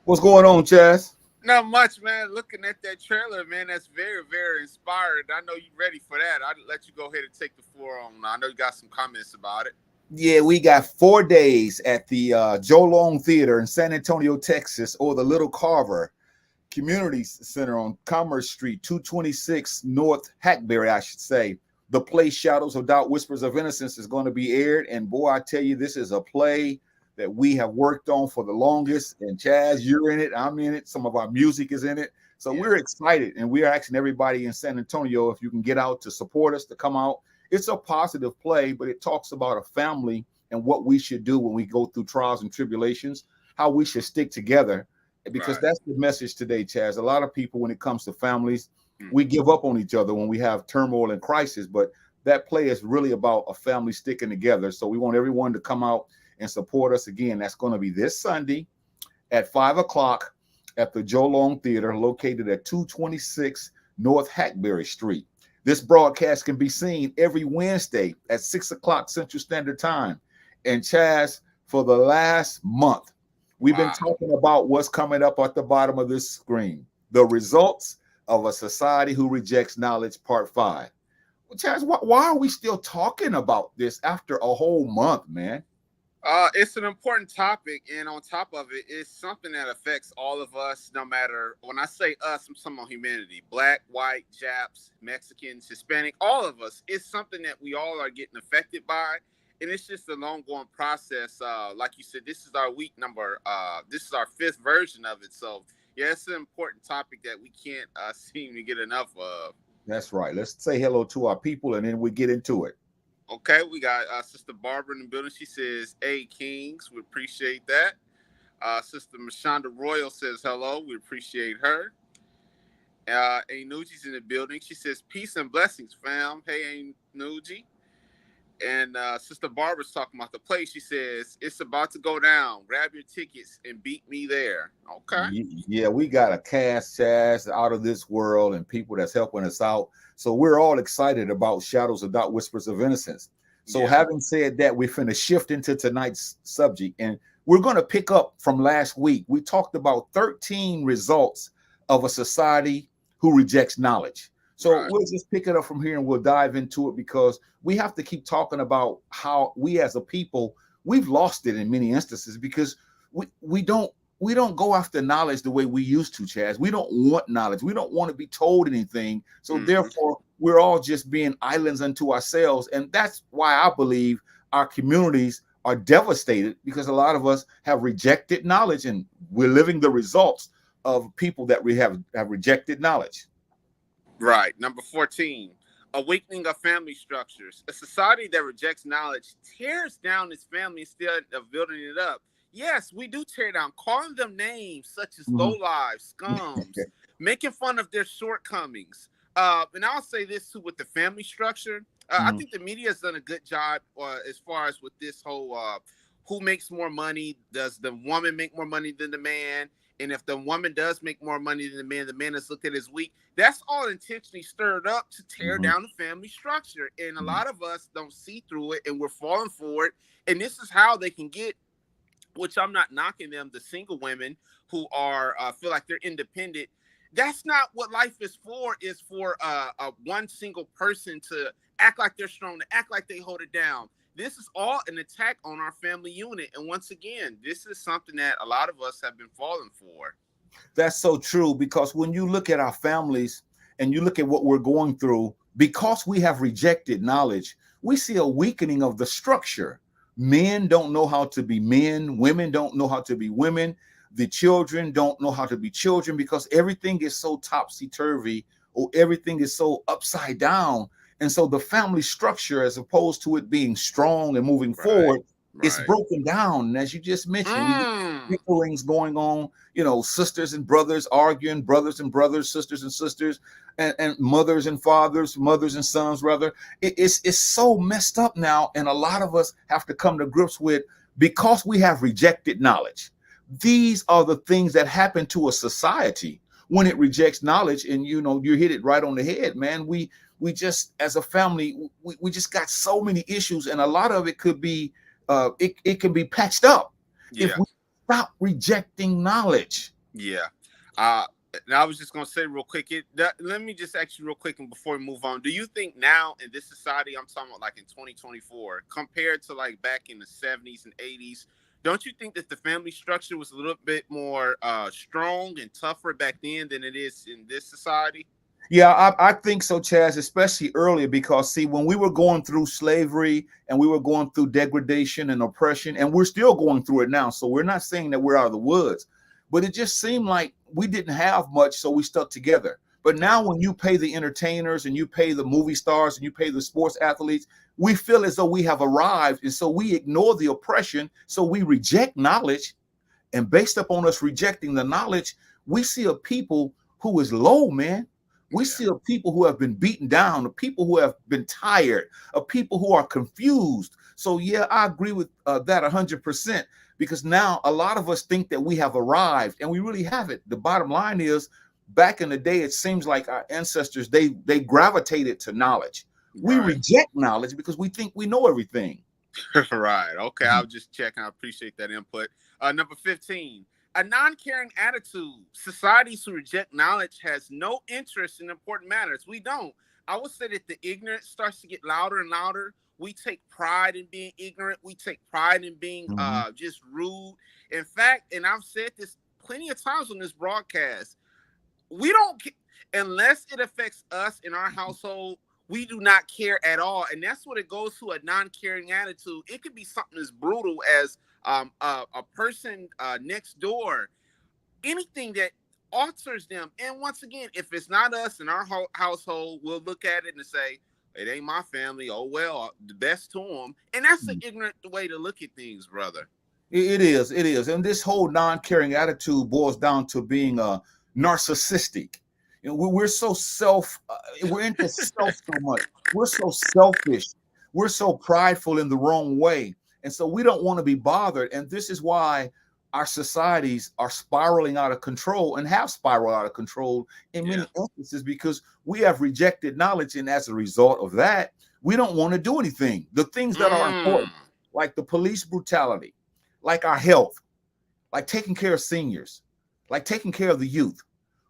What's going on, Chazz? Not much, man. Looking at that trailer, man, that's very, very inspired. I know you ready for that. I'll let you go ahead and take the floor on. I know you got some comments about it. Yeah, we got 4 days at the Joe Long Theater in San Antonio, Texas, or the Little Carver Community Center on Commerce Street, 226 North Hackberry, I should say. The play Shadows of Doubt, Whispers of Innocence is going to be aired. And boy, I tell you, this is a play that we have worked on for the longest. And Chazz, you're in it, I'm in it. Some of our music is in it. So Yeah. we're excited. And we're asking everybody in San Antonio if you can get out to support us, to come out. It's a positive play, but it talks about a family and what we should do when we go through trials and tribulations, how we should stick together. Because Right. that's the message today, Chazz. A lot of people, when it comes to families, we Mhm. give up on each other when we have turmoil and crisis. But that play is really about a family sticking together. So we want everyone to come out and support us again. That's going to be this Sunday at 5 o'clock at the Joe Long Theater, located at 226 North Hackberry Street. This broadcast can be seen every Wednesday at 6 o'clock Central Standard Time. And Chazz, for the last month, we've been Wow. talking about what's coming up at the bottom of this screen. The results of a society who rejects knowledge, part 5. Well, Chazz, why are we still talking about this after a whole month, man? It's an important topic, and on top of it, it's something that affects all of us. No matter when I say us, I'm talking about humanity: black, white, Japs, Mexicans, Hispanic, all of us. It's something that we all are getting affected by, and it's just an ongoing process. Like you said, this is our week number. This is our 5th version of it. So yeah, it's an important topic that we can't seem to get enough of. That's right. Let's say hello to our people and then we get into it. Okay, we got Sister Barbara in the building. She says, "Hey, Kings, we appreciate that." Sister Mashonda Royal says hello. We appreciate her. Nuji's in the building. She says, "Peace and blessings, fam." Hey, Nuji. And Sister Barbara's talking about the play. She says, "It's about to go down. Grab your tickets and beat me there." Okay. Yeah, we got a cast, Chazz, out of this world and people that's helping us out. So we're all excited about Shadows of Doubt, Whispers of Innocence. So Yeah. having said that, we're finna shift into tonight's subject. And we're going to pick up from last week. We talked about 13 results of a society who rejects knowledge. So Right. we'll just pick it up from here and we'll dive into it because we have to keep talking about how we as a people, we've lost it in many instances because we don't go after knowledge the way we used to, Chazz. We don't want knowledge. We don't want to be told anything. So Mm-hmm. therefore, we're all just being islands unto ourselves. And that's why I believe our communities are devastated because a lot of us have rejected knowledge and we're living the results of people that we have rejected knowledge. Right. Number 14, awakening of family structures. A society that rejects knowledge tears down its family instead of building it up. Yes, we do tear down, calling them names such as Mhm. lowlives, scums, making fun of their shortcomings. And I'll say this too with the family structure. I Mhm. think the media has done a good job as far as with this whole who makes more money? Does the woman make more money than the man? And if the woman does make more money than the man is looked at as weak. That's all intentionally stirred up to tear Mhm. down the family structure. And a Mhm. lot of us don't see through it and we're falling for it. And this is how they can get, which I'm not knocking them, the single women who are feel like they're independent. That's not what life is for. Is for one single person to act like they're strong, to act like they hold it down. This is all an attack on our family unit. And once again, this is something that a lot of us have been falling for. That's so true because when you look at our families and you look at what we're going through, because we have rejected knowledge, we see a weakening of the structure. Men don't know how to be men, women don't know how to be women, the children don't know how to be children because everything is so topsy turvy or everything is so upside down. And so the family structure, as opposed to it being strong and moving Right. forward, it's Right. broken down. And as you just mentioned, we get Mm. bickerings going on, sisters and brothers arguing, brothers and brothers, sisters and sisters, and mothers and fathers, mothers and sons, rather. It's so messed up now. And a lot of us have to come to grips with because we have rejected knowledge. These are the things that happen to a society when it rejects knowledge. And you hit it right on the head, man. We just as a family, we just got so many issues, and a lot of it could be it can be patched up if Yeah. we stop rejecting knowledge. Yeah. Uh, and I was just gonna say real quick. Let me just ask you real quick, and before we move on, do you think now in this society, I'm talking about like in 2024, compared to like back in the 70s and 80s, don't you think that the family structure was a little bit more strong and tougher back then than it is in this society? Yeah, I think so, Chaz, especially earlier, because see, when we were going through slavery and we were going through degradation and oppression, and we're still going through it now. So we're not saying that we're out of the woods, but it just seemed like we didn't have much, so we stuck together. But now when you pay the entertainers and you pay the movie stars and you pay the sports athletes, we feel as though we have arrived. And so we ignore the oppression. So we reject knowledge. And based upon us rejecting the knowledge, we see a people who is low, man. We Yeah. see a people who have been beaten down, a people who have been tired, a people who are confused. So yeah, I agree with that 100%, because now a lot of us think that we have arrived, and we really haven't. The bottom line is, back in the day, it seems like our ancestors they gravitated to knowledge. We Right. reject knowledge because we think we know everything. Right. Okay. I was just checking. I appreciate that input. Number 15, a non-caring attitude. Societies who reject knowledge has no interest in important matters. We don't. I would say that the ignorance starts to get louder and louder. We take pride in being ignorant. We take pride in being Mhm. just rude. In fact, and I've said this plenty of times on this broadcast, we don't unless it affects us in our household. We do not care at all, and that's what it goes to, a non-caring attitude. It could be something as brutal as a person next door, anything that alters them. And once again, if it's not us in our household, we'll look at it and say, it ain't my family. Oh well, the best to them. And that's an ignorant way to look at things, brother. It is. It is. And this whole non-caring attitude boils down to being narcissistic. You know, we're so we're into self so much. We're so selfish. We're so prideful in the wrong way. And so we don't want to be bothered. And this is why our societies are spiraling out of control and have spiraled out of control in Yeah. many instances, because we have rejected knowledge. And as a result of that, we don't want to do anything. The things that are Mm. important, like the police brutality, like our health, like taking care of seniors, like taking care of the youth.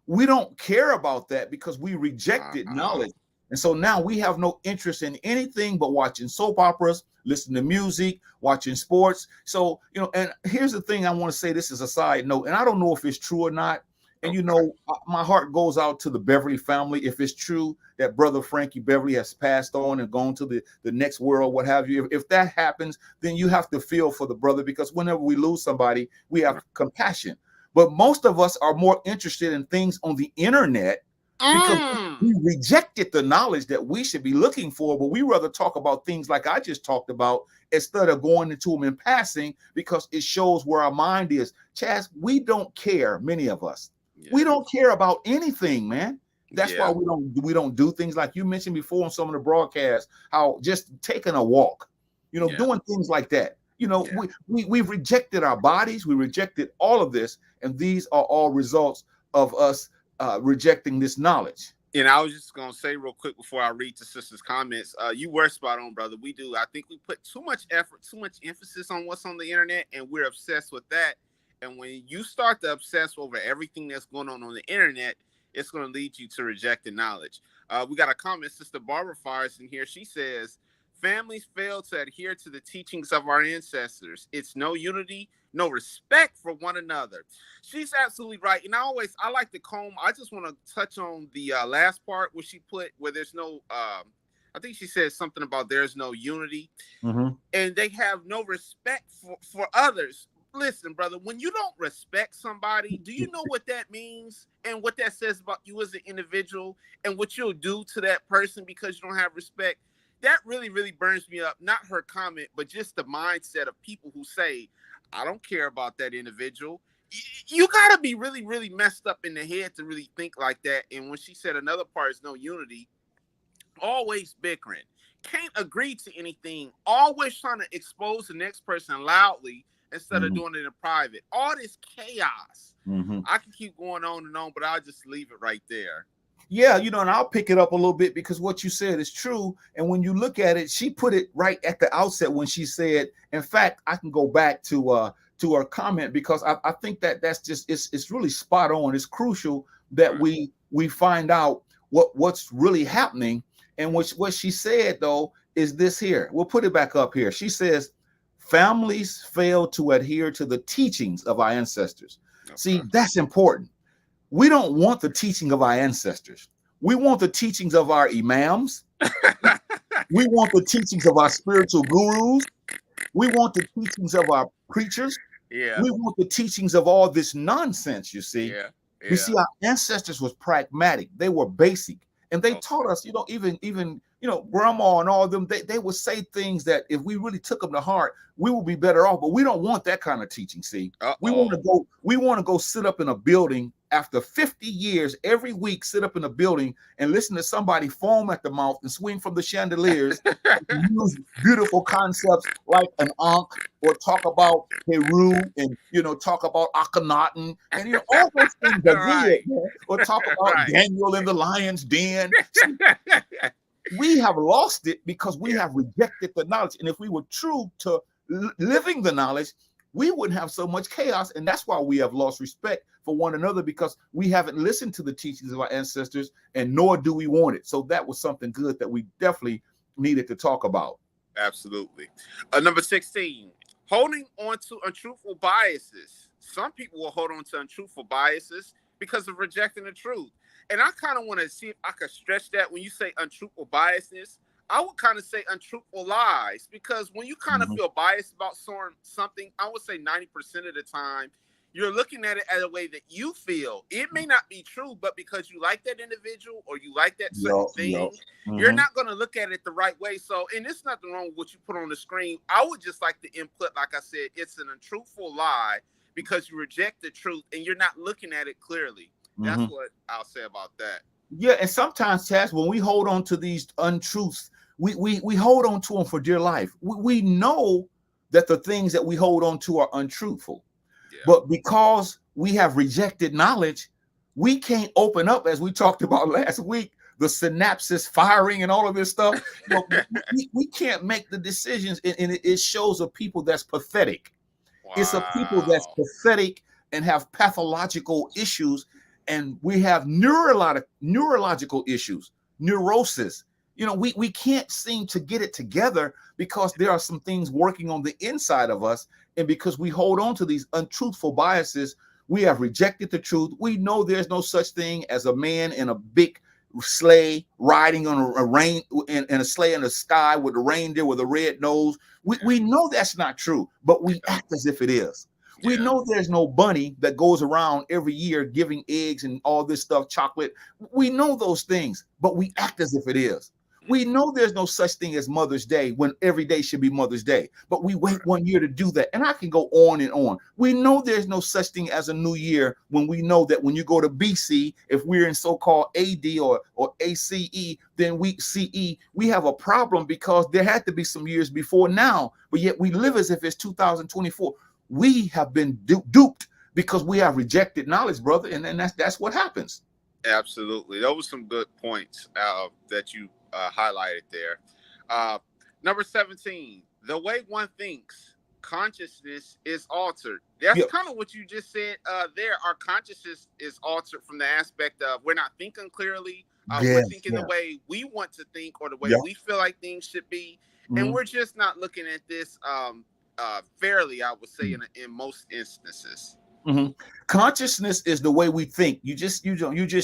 We don't care about that because we rejected Wow. knowledge. And so now we have no interest in anything but watching soap operas, listening to music, watching sports. So, and here's the thing I want to say, this is a side note, and I don't know if it's true or not. And, Okay. my heart goes out to the Beverly family. If it's true that brother Frankie Beverly has passed on and gone to the next world, what have you, if that happens, then you have to feel for the brother, because whenever we lose somebody, we have compassion. But most of us are more interested in things on the internet because Mm. we rejected the knowledge that we should be looking for, but we rather talk about things like I just talked about instead of going into them in passing, because it shows where our mind is. Chaz, we don't care, many of us. We Yeah. don't care about anything, man. That's why Yeah. we don't do things like you mentioned before on some of the broadcasts, how just taking a walk, Yeah. doing things like that. Yeah. We've rejected our bodies, we rejected all of this, and these are all results of us rejecting this knowledge. And I was just gonna say real quick before I read the sister's comments, you were spot on, brother. We do. I think we put too much effort, too much emphasis on what's on the internet, and we're obsessed with that. And when you start to obsess over everything that's going on the internet, it's going to lead you to rejecting knowledge. We got a comment, Sister Barbara Fires in here. She says, families fail to adhere to the teachings of our ancestors. It's no unity, no respect for one another. She's absolutely right. And I like to comb. I just want to touch on the last part where she put, where there's no, I think she said something about there's no unity, Mhm. and they have no respect for others. Listen, brother, when you don't respect somebody, do you know what that means and what that says about you as an individual and what you'll do to that person because you don't have respect? That really, really burns me up. Not her comment, but just the mindset of people who say, I don't care about that individual. You got to be really, really messed up in the head to really think like that. And when she said another part is no unity, always bickering, can't agree to anything, always trying to expose the next person loudly instead of Mhm. doing it in private. All this chaos. Mhm. I can keep going on and on, but I'll just leave it right there. Yeah, and I'll pick it up a little bit, because what you said is true. And when you look at it, she put it right at the outset when she said, in fact, I can go back to to a comment, because I think that that's just, it's really spot on. It's crucial that Right. we find out what's really happening. And what she said though is this here. We'll put it back up here. She says, families fail to adhere to the teachings of our ancestors. See, Okay. that's important. We don't want the teaching of our ancestors. We want the teachings of our imams. We want the teachings of our spiritual gurus. We want the teachings of our preachers. Yeah. We want the teachings of all this nonsense, you see. Yeah. You Yeah. see, our ancestors was pragmatic. They were basic. And they Okay. taught us, even grandma and all of them, they would say things that if we really took them to heart, we would be better off. But we don't want that kind of teaching. See, we want to Uh-oh. go sit up in a building after 50 years every week, sit up in a building and listen to somebody foam at the mouth and swing from the chandeliers, use beautiful concepts like an Ankh, or talk about Heru, and talk about Akhenaten, and all those things are good, Right. man. Or talk about Right. Daniel in the lion's den. We have lost it because we have rejected the knowledge. And if we were true to living the knowledge, we wouldn't have so much chaos. And that's why we have lost respect for one another, because we haven't listened to the teachings of our ancestors, and nor do we want it. So that was something good that we definitely needed to talk about. Absolutely. Number 16, holding on to untruthful biases. Some people will hold on to untruthful biases because of rejecting the truth. And I kind of want to see if I could stretch that. When you say untruthful biases, I would kind of say untruthful lies, because when you kind of feel biased about something, I would say 90% of the time, you're looking at it as a way that you feel. It may not be true, but because you like that individual or you like that certain thing, you're not going to look at it the right way. So, and there's nothing wrong with what you put on the screen. I would just like to input, like I said, it's an untruthful lie because you reject the truth and you're not looking at it clearly. That's what I'll say about that. Yeah, and sometimes, Chaz, when we hold on to these untruths, we hold on to them for dear life. We know that the things that we hold on to are untruthful. Yeah. But because we have rejected knowledge, we can't open up, as we talked about last week, the synapses firing and all of this stuff. We can't make the decisions, and it shows a people that's pathetic. Wow. It's a people that's pathetic and have pathological issues, and we have neurological issues, neurosis. We can't seem to get it together because there are some things working on the inside of us. And because we hold on to these untruthful biases, we have rejected the truth. We know there's no such thing as a man in a big sleigh riding on a rain in a sleigh in the sky with a reindeer with a red nose. We know that's not true, but we act as if it is. We know there's no bunny that goes around every year giving eggs and all this stuff, chocolate. We know those things, but we act as if it is. We know there's no such thing as Mother's Day when every day should be Mother's Day, but we wait 1 year to do that. And I can go on and on. We know there's no such thing as a new year when we know that when you go to BC, if we're in so-called AD or ACE, then we have a problem because there had to be some years before now, but yet we live as if it's 2024. We have been duped because we have rejected knowledge, brother, and that's what happens. Absolutely. Those were some good points that you highlighted there. Number 17, the way one thinks, consciousness is altered. That's kind of what you just said there. Our consciousness is altered from the aspect of we're not thinking clearly. We're thinking the way we want to think or the way we feel like things should be. And we're just not looking at this fairly, I would say, in most instances. Consciousness is the way we think. You just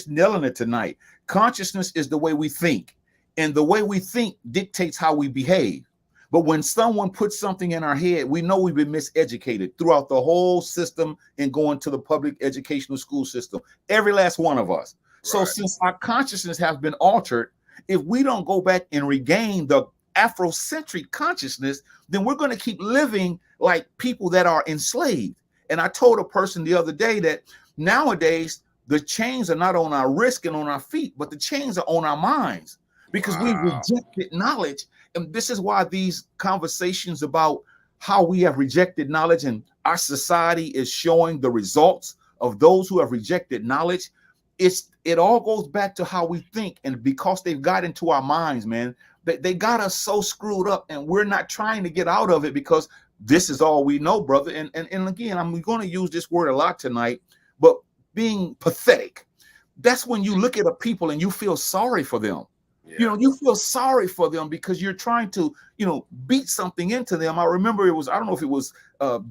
nailing it tonight. Consciousness is the way we think, and the way we think dictates how we behave. But when someone puts something in our head, we know we've been miseducated throughout the whole system and going to the public educational school system, every last one of us. So since our consciousness has been altered, if we don't go back and regain the Afrocentric consciousness, then we're going to keep living like people that are enslaved. And I told a person the other day that nowadays the chains are not on our wrist and on our feet, but the chains are on our minds because we rejected knowledge. And this is why these conversations about how we have rejected knowledge and our society is showing the results of those who have rejected knowledge. It all goes back to how we think. And because they've got into our minds, man, they got us so screwed up, and we're not trying to get out of it because This is all we know, brother. And again, I'm going to use this word a lot tonight, but being pathetic. That's when you look at a people and you feel sorry for them. Yeah. You feel sorry for them because you're trying to, beat something into them. I remember I don't know if it was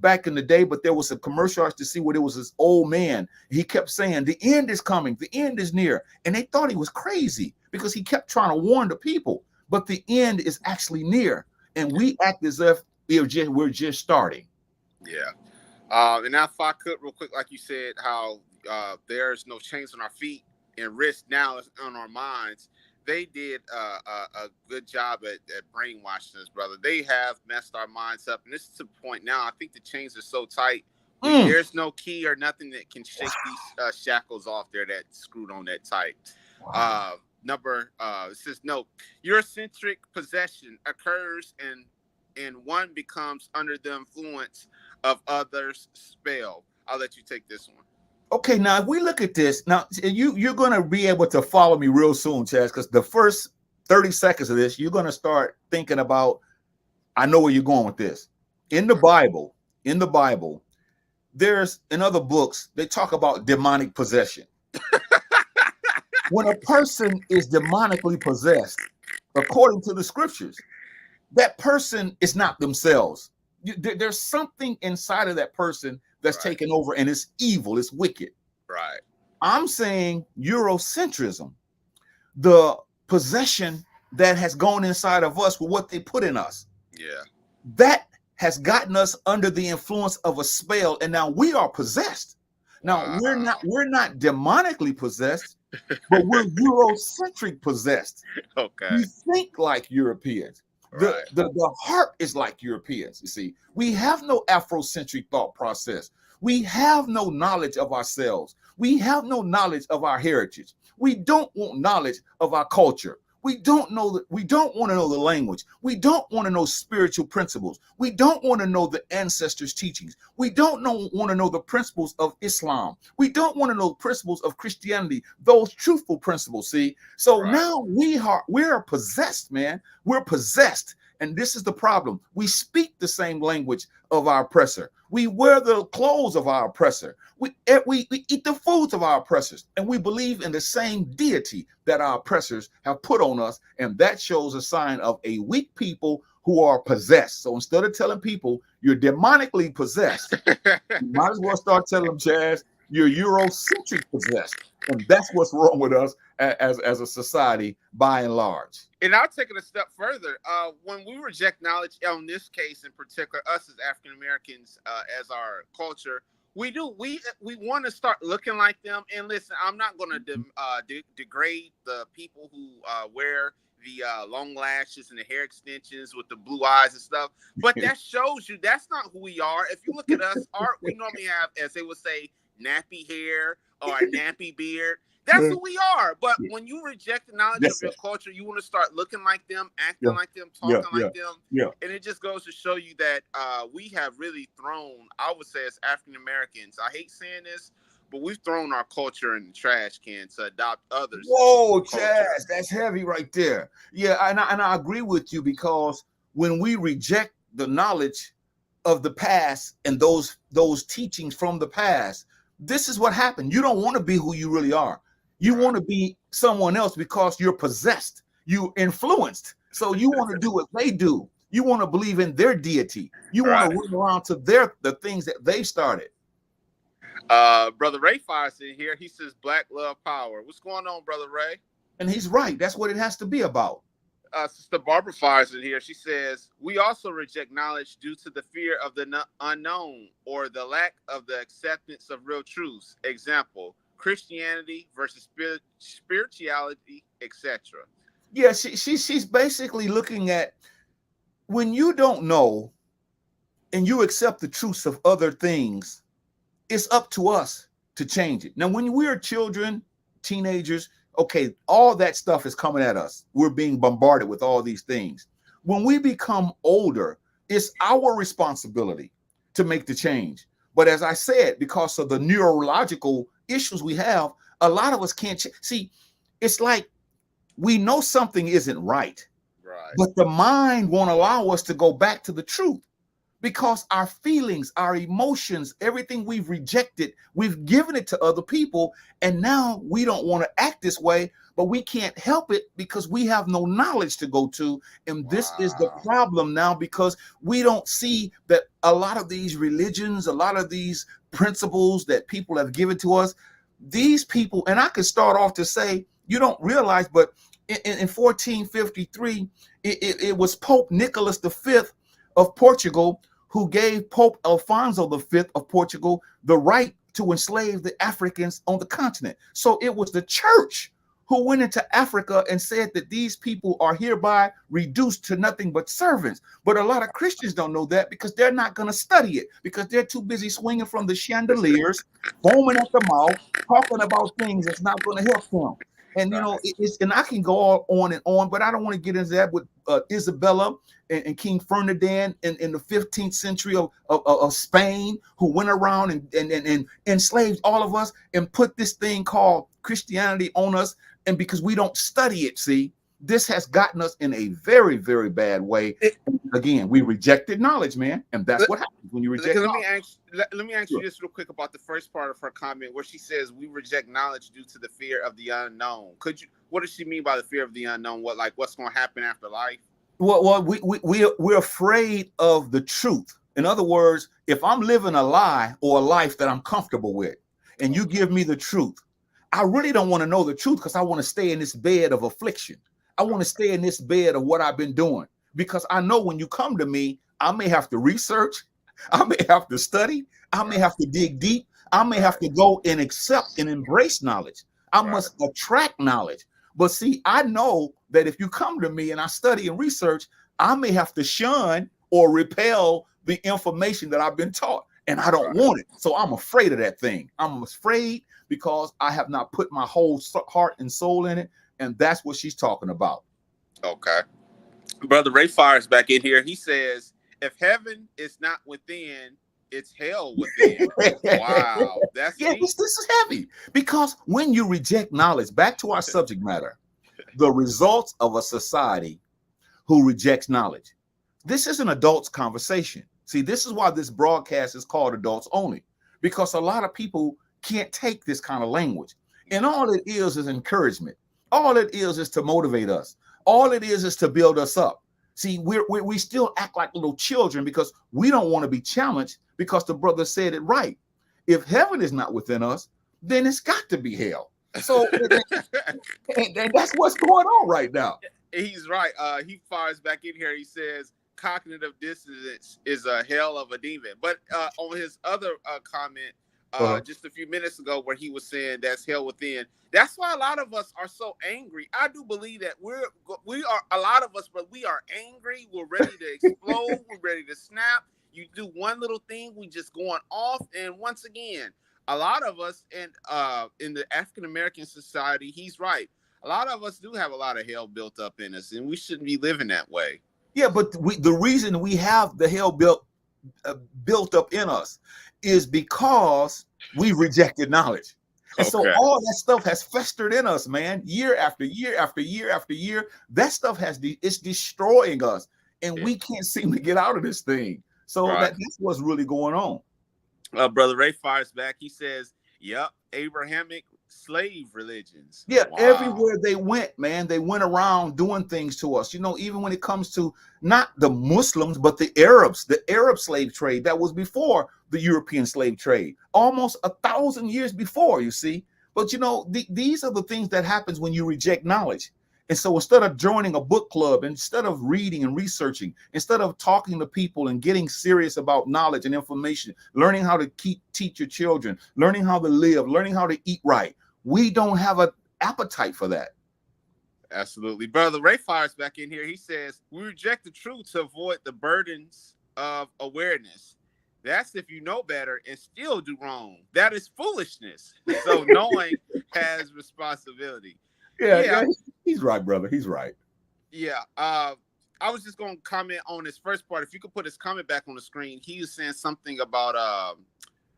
back in the day, but there was a commercial I used to see where there was this old man. He kept saying, the end is coming, the end is near. And they thought he was crazy because he kept trying to warn the people. But the end is actually near. And we act as if we're just starting. Yeah. And now if I could real quick, like you said, how there's no chains on our feet and risk now is on our minds. They did a good job at brainwashing us, brother. They have messed our minds up. And this is the point now. I think the chains are so tight. There's no key or nothing that can shake these shackles off there that's screwed on that tight. Wow. It says, no, Eurocentric possession occurs and one becomes under the influence of others' spell. I'll let you take this one. Okay, now if we look at this, now you're going to be able to follow me real soon, Chazz, because the first 30 seconds of this, you're going to start thinking about, I know where you're going with this. In the Bible, there's in other books, they talk about demonic possession. When a person is demonically possessed, according to the scriptures, that person is not themselves. There's something inside of that person that's taken over, and it's evil, it's wicked. Right. I'm saying Eurocentrism, the possession that has gone inside of us with what they put in us. Yeah. That has gotten us under the influence of a spell, and now we are possessed. Now we're not demonically possessed, but we're Eurocentric possessed. Okay. We think like Europeans. The heart is like Europeans. You see, we have no Afrocentric thought process. We have no knowledge of ourselves. We have no knowledge of our heritage. We don't want knowledge of our culture. We don't want to know the language. We don't want to know spiritual principles. We don't want to know the ancestors' teachings. We don't want to know the principles of Islam. We don't want to know the principles of Christianity, those truthful principles. See, so now we're possessed, man. We're possessed. And this is the problem. We speak the same language of our oppressor. We wear the clothes of our oppressor. We eat the foods of our oppressors. And we believe in the same deity that our oppressors have put on us. And that shows a sign of a weak people who are possessed. So instead of telling people you're demonically possessed, you might as well start telling them, Chazz, you're Eurocentric possessed. And that's what's wrong with us as a society by and large. And I'll take it a step further. When we reject knowledge, on this case in particular, us as African Americans, as our culture, we want to start looking like them. And listen, I'm not going to degrade the people who wear the long lashes and the hair extensions with the blue eyes and stuff, but that shows you that's not who we are. If you look at us, we normally have, as they would say, nappy hair or a nappy beard. That's who we are. But when you reject the knowledge of your culture, you want to start looking like them, acting like them, talking like them. Yeah. And it just goes to show you that we have really thrown, I would say as African Americans, I hate saying this, but we've thrown our culture in the trash can to adopt others. Whoa, Chazz, that's heavy right there. Yeah, and I agree with you, because when we reject the knowledge of the past and those teachings from the past, this is what happened. You don't want to be who you really are. You want to be someone else because you're possessed. You influenced. So you want to do what they do. You want to believe in their deity. You want to run around to the things that they started. Brother Ray fires in here. He says, Black love power. What's going on, Brother Ray? And he's right. That's what it has to be about. Sister Barbara fires in here. She says, we also reject knowledge due to the fear of the unknown or the lack of the acceptance of real truths. Example, Christianity versus spirituality, etc. Yeah, she's basically looking at, when you don't know and you accept the truths of other things, it's up to us to change it. Now, when we're children, teenagers, okay, all that stuff is coming at us. We're being bombarded with all these things. When we become older, it's our responsibility to make the change. But as I said, because of the neurological issues we have, a lot of us can't see. It's like we know something isn't right, but the mind won't allow us to go back to the truth, because our feelings, our emotions, everything we've rejected, we've given it to other people. And now we don't want to act this way, but we can't help it because we have no knowledge to go to. And this is the Wow. problem now, because we don't see that a lot of these religions, a lot of these principles that people have given to us, these people, and I could start off to say, you don't realize, but in 1453, it was Pope Nicholas V of Portugal who gave Pope Alfonso V of Portugal the right to enslave the Africans on the continent. So it was the church who went into Africa and said that these people are hereby reduced to nothing but servants. But a lot of Christians don't know that because they're not going to study it, because they're too busy swinging from the chandeliers, foaming at the mouth, talking about things that's not going to help them. And Right. it's, and I can go all on and on, but I don't want to get into that with Isabella and King Ferdinand in the 15th century of Spain, who went around and enslaved all of us and put this thing called Christianity on us. And because we don't study it, see, this has gotten us in a very, very bad way. Again, we rejected knowledge, man, and that's what happens when you reject knowledge. Let me ask you this real quick about the first part of her comment, where she says we reject knowledge due to the fear of the unknown. What does she mean by the fear of the unknown? What's going to happen after life? Well, we're afraid of the truth. In other words, if I'm living a lie or a life that I'm comfortable with, and you give me the truth, I really don't want to know the truth, because I want to stay in this bed of affliction. I want to stay in this bed of what I've been doing, because I know when you come to me, I may have to research, I may have to study, I may have to dig deep, I may have to go and accept and embrace knowledge. I must attract knowledge. But see, I know that if you come to me and I study and research, I may have to shun or repel the information that I've been taught, and I don't want it. So I'm afraid of that thing. I'm afraid because I have not put my whole heart and soul in it. And that's what she's talking about. Okay. Brother Ray Fires back in here. He says, if heaven is not within, it's hell within. Wow. That's yeah, this is heavy, because when you reject knowledge, back to our subject matter, the results of a society who rejects knowledge. This is an adults conversation. See, this is why this broadcast is called Adults Only, because a lot of people can't take this kind of language. And all it is encouragement. All it is to motivate us. All it is to build us up. See, we still act like little children because we don't want to be challenged, because the brother said it right. If heaven is not within us, then it's got to be hell. So and that's what's going on right now. He's right. He fires back in here. He says cognitive dissonance is a hell of a demon. But on his other comment just a few minutes ago, where he was saying that's hell within, that's why a lot of us are so angry. I do believe that we are a lot of us, but we are angry. We're ready to explode. We're ready to snap. You do one little thing, we just going off. And once again, a lot of us in the African American society, he's right. A lot of us do have a lot of hell built up in us, and we shouldn't be living that way. Yeah, but the reason we have the hell built up in us is because we rejected knowledge. And so all that stuff has festered in us, man, year after year after year after year. That stuff it's destroying us, and we can't seem to get out of this thing. So that's what's really going on. Brother Ray fires back. He says, yep, Abrahamic slave religions. Yeah, everywhere they went, man, they went around doing things to us. Even when it comes to not the Muslims, but the Arab slave trade that was before the European slave trade, almost 1,000 years before, you see. But these are the things that happens when you reject knowledge. And so instead of joining a book club, instead of reading and researching, instead of talking to people and getting serious about knowledge and information, learning how to teach your children, learning how to live, learning how to eat right, we don't have an appetite for that. Absolutely. Brother Ray fires back in here. He says, we reject the truth to avoid the burdens of awareness. That's if you know better and still do wrong. That is foolishness. So knowing has responsibility. Yeah, he's right, brother. He's right. Yeah. I was just going to comment on his first part. If you could put his comment back on the screen, he was saying something about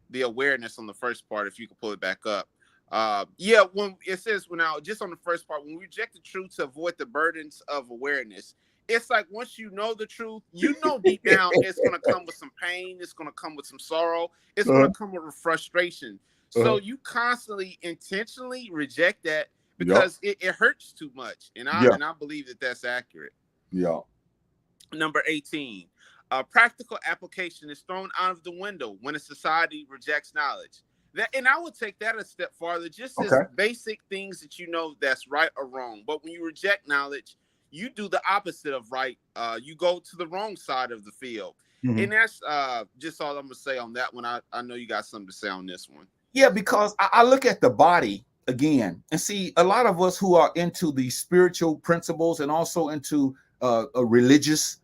the awareness on the first part. If you could pull it back up. When it says, just on the first part, when we reject the truth to avoid the burdens of awareness, it's like once you know the truth, you know deep down it's gonna come with some pain, it's gonna come with some sorrow, it's Uh-huh. gonna come with frustration. So Uh-huh. you constantly intentionally reject that Yep. because it hurts too much. And I Yeah. and I believe that that's accurate. Yeah. Number 18, practical application is thrown out of the window when a society rejects knowledge. That, and I would take that a step farther, just as Okay. basic things that you know that's right or wrong. But when you reject knowledge, you do the opposite of right. You go to the wrong side of the field. Mhm. And that's just all I'm going to say on that one. I know you got something to say on this one. Yeah, because I look at the body again and see a lot of us who are into the spiritual principles and also into religious,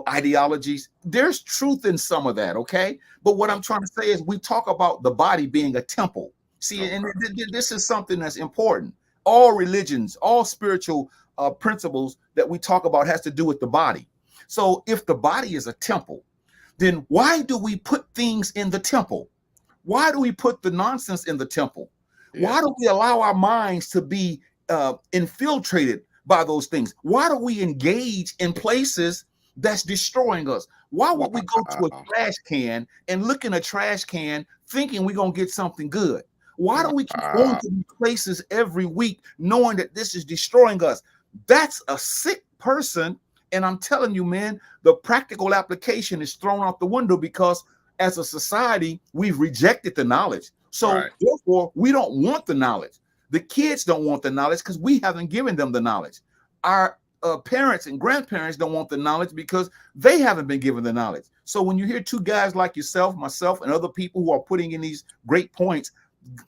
ideologies. There's truth in some of that, okay? But what I'm trying to say is we talk about the body being a temple. See, and this is something that's important. All religions, all spiritual principles that we talk about has to do with the body. So if the body is a temple, then why do we put things in the temple? Why do we put the nonsense in the temple? Why do we allow our minds to be infiltrated by those things? Why do we engage in places that's destroying us? Why would we go to a trash can and look in a trash can thinking we're going to get something good? Why do we keep going to these places every week knowing that this is destroying us? That's a sick person. And I'm telling you, man, the practical application is thrown out the window because as a society, we've rejected the knowledge. So therefore, we don't want the knowledge. The kids don't want the knowledge because we haven't given them the knowledge. Our parents and grandparents don't want the knowledge because they haven't been given the knowledge. So when you hear two guys like yourself, myself, and other people who are putting in these great points,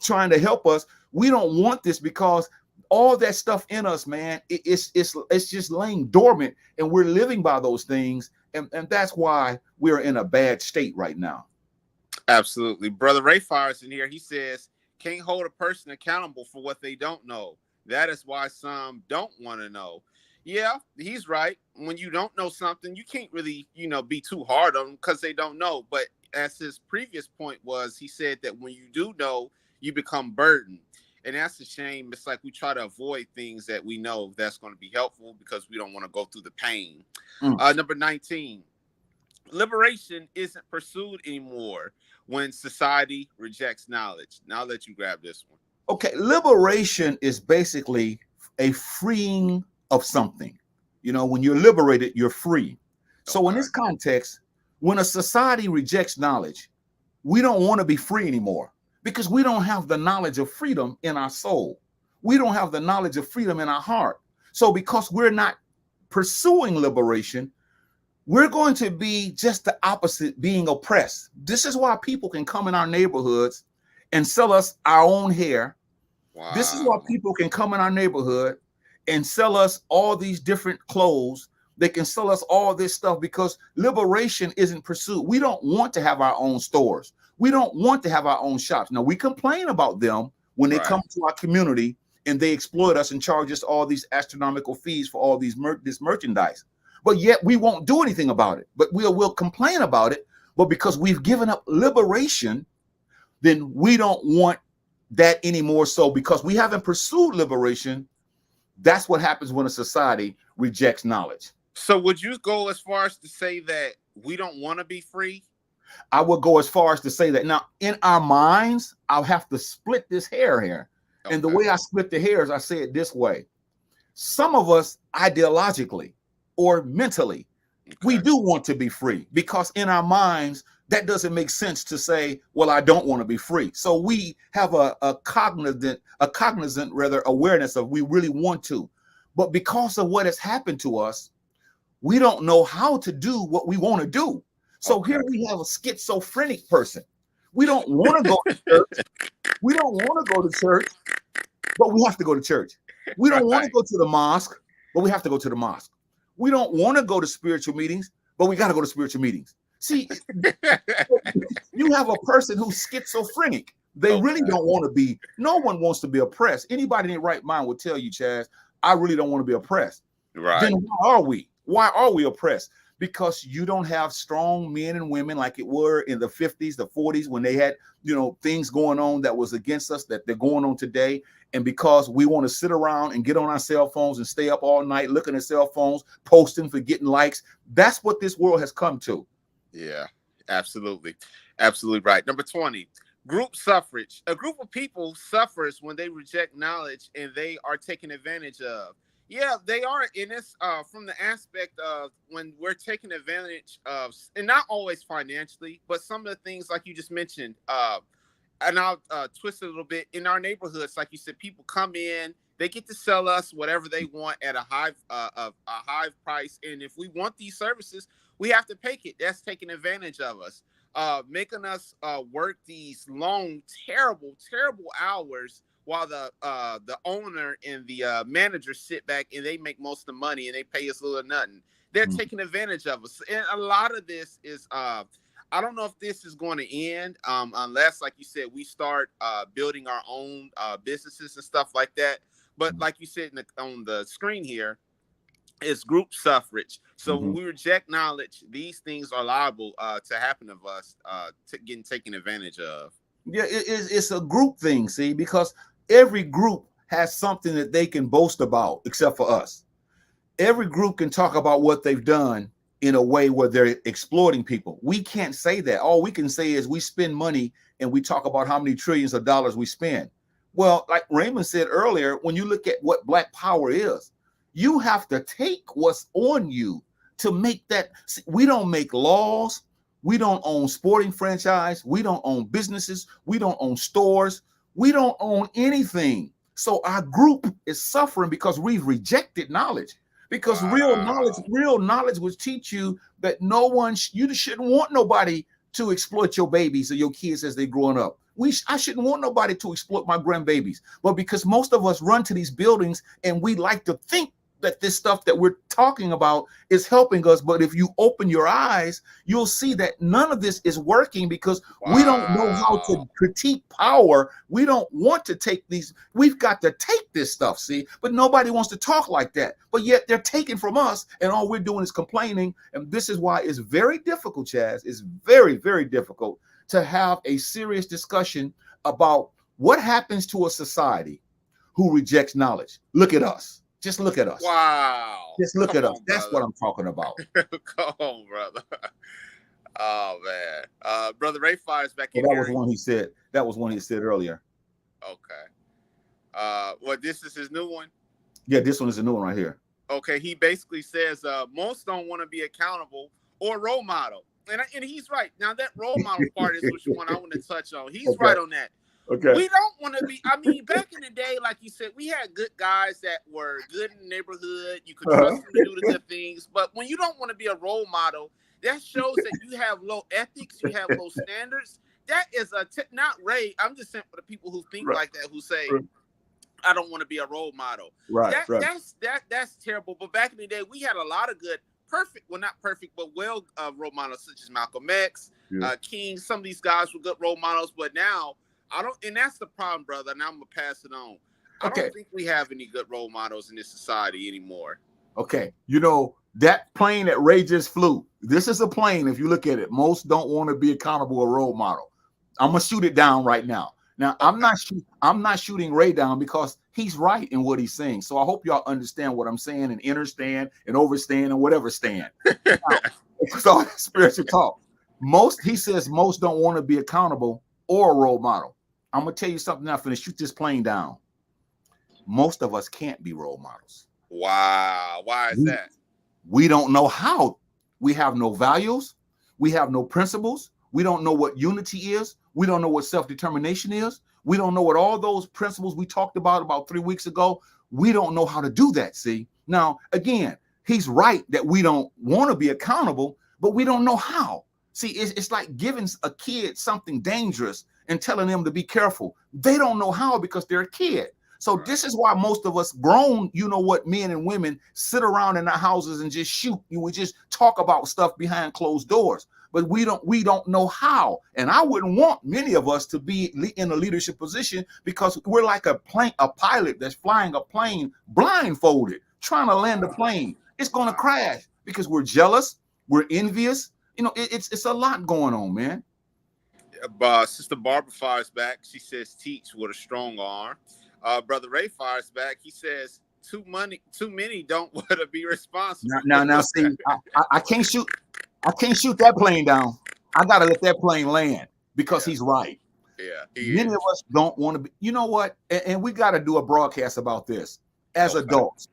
trying to help us, we don't want this because all that stuff in us, man, it's just laying dormant, and we're living by those things. And that's why we're in a bad state right now. Absolutely. Brother Ray Fires in here. He says, can't hold a person accountable for what they don't know. That is why some don't want to know. Yeah, he's right. When you don't know something, you can't really, be too hard on them because they don't know. But as his previous point was, he said that when you do know, you become burdened. And that's a shame. It's like we try to avoid things that we know that's going to be helpful because we don't want to go through the pain. Number 19, liberation isn't pursued anymore when society rejects knowledge. Now I'll let you grab this one. Okay, liberation is basically a freeing of something. When you're liberated, you're free. So in this context, when a society rejects knowledge, we don't want to be free anymore because we don't have the knowledge of freedom in our soul. We don't have the knowledge of freedom in our heart. So because we're not pursuing liberation, we're going to be just the opposite, being oppressed. This is why people can come in our neighborhoods and sell us our own hair. Wow. This is why people can come in our neighborhood and sell us all these different clothes. They can sell us all this stuff because liberation isn't pursued. We don't want to have our own stores. We don't want to have our own shops. Now, we complain about them when they come to our community and they exploit us and charge us all these astronomical fees for all these this merchandise. But yet we won't do anything about it. But we'll complain about it. But because we've given up liberation, then we don't want that anymore. So because we haven't pursued liberation, that's what happens when a society rejects knowledge. So would you go as far as to say that we don't want to be free? I would go as far as to say that. Now, in our minds, I'll have to split this hair here. And the way I split the hair is I say it this way. Some of us ideologically or mentally, we do want to be free because in our minds, that doesn't make sense to say, well, I don't want to be free. So we have a cognizant awareness of we really want to. But because of what has happened to us, we don't know how to do what we want to do. So here we have a schizophrenic person. We don't want to go to church. We don't want to go to church, but we have to go to church. We don't want to go to the mosque, but we have to go to the mosque. We don't want to go to spiritual meetings, but we got to go to spiritual meetings. See, you have a person who's schizophrenic. They really don't want to be, no one wants to be oppressed. Anybody in their right mind will tell you, Chazz, I really don't want to be oppressed. Right. Then why are we? Why are we oppressed? because you don't have strong men and women like it were in the 50s, the 40s, when they had, things going on that was against us that they're going on today. And because we want to sit around and get on our cell phones and stay up all night looking at cell phones, posting for getting likes, that's what this world has come to. Yeah, absolutely. Absolutely right. Number 20, group suffrage. A group of people suffers when they reject knowledge and they are taken advantage of. Yeah, they are in this from the aspect of when we're taking advantage of, and not always financially, but some of the things like you just mentioned. And I'll twist it a little bit. In our neighborhoods, like you said, people come in, they get to sell us whatever they want at a high price, and if we want these services, we have to pay it. That's taking advantage of us, making us work these long, terrible hours while the owner and the manager sit back and they make most of the money and they pay us little or nothing. They're taking advantage of us, and a lot of this is. I don't know if this is going to end unless, like you said, we start building our own businesses and stuff like that. But like you said on the screen here, it's group suffrage. So when we reject knowledge, these things are liable to happen to us, getting taken advantage of. Yeah, it's a group thing, see, because every group has something that they can boast about, except for us. Every group can talk about what they've done in a way where they're exploiting people. We can't say that. All we can say is we spend money and we talk about how many trillions of dollars we spend. Well, like Raymond said earlier, when you look at what Black power is, you have to take what's on you to make that. See, we don't make laws. We don't own sporting franchise. We don't own businesses. We don't own stores. We don't own anything. So our group is suffering because we've rejected knowledge. Because real knowledge will teach you that you shouldn't want nobody to exploit your babies or your kids as they're growing up. I shouldn't want nobody to exploit my grandbabies. But because most of us run to these buildings and we like to think that this stuff that we're talking about is helping us. But if you open your eyes, you'll see that none of this is working because we don't know how to critique power. We don't want to take these. We've got to take this stuff, see, but nobody wants to talk like that. But yet they're taking from us and all we're doing is complaining. And this is why it's very difficult, Chazz. It's very, very difficult to have a serious discussion about what happens to a society who rejects knowledge. Look at us. Just look at us. Wow. Just look at us. That's what I'm talking about. Come on, brother. Oh, man. Brother Ray Fire's back in That here. was one he said. That was one he said earlier. Okay. Well, this is his new one? Yeah, this one is a new one right here. Okay. He basically says most don't want to be accountable or role model. And he's right. Now, that role model part is which one I want to touch on. He's right on that. Okay. We don't want to be. I mean, back in the day, like you said, we had good guys that were good in the neighborhood. You could trust them to do the good things. But when you don't want to be a role model, that shows that you have low ethics, you have low standards. That is not Ray. I'm just saying for the people who think like that, who say, I don't want to be a role model. That's terrible. But back in the day, we had a lot of good, not perfect, but role models such as Malcolm X, King. Some of these guys were good role models, but now. And that's the problem, brother. And I'm gonna pass it on. I don't think we have any good role models in this society anymore. Okay, that plane that Ray just flew. This is a plane. If you look at it, most don't want to be accountable or role model. I'm gonna shoot it down right now. Now I'm not shooting Ray down because he's right in what he's saying. So I hope y'all understand what I'm saying and understand and overstand and whatever stand. It's all spiritual talk. He says most don't want to be accountable or a role model. I'm gonna tell you something now. I'm gonna shoot this plane down. Most of us can't be role models. Wow. Why is that? We don't know how. We have no values. We have no principles. We don't know what unity is. We don't know what self-determination is. We don't know what all those principles we talked about 3 weeks ago. We don't know how to do that. See, now, again, he's right that we don't want to be accountable, but we don't know how. See, it's like giving a kid something dangerous and telling them to be careful. They don't know how because they're a kid. So this is why most of us grown, men and women sit around in our houses and just shoot. We just talk about stuff behind closed doors, but we don't know how. And I wouldn't want many of us to be in a leadership position because we're like a pilot that's flying a plane blindfolded, trying to land a plane. It's going to crash because we're jealous. We're envious. It's a lot going on, man. Sister Barbara fires back. She says, "Teach with a strong arm." Brother Ray fires back. He says, Too many don't want to be responsible." Now, see, I can't shoot. I can't shoot that plane down. I gotta let that plane land because Yeah. he's right. Yeah, Many of us don't want to be. You know what? And we got to do a broadcast about this. As adults,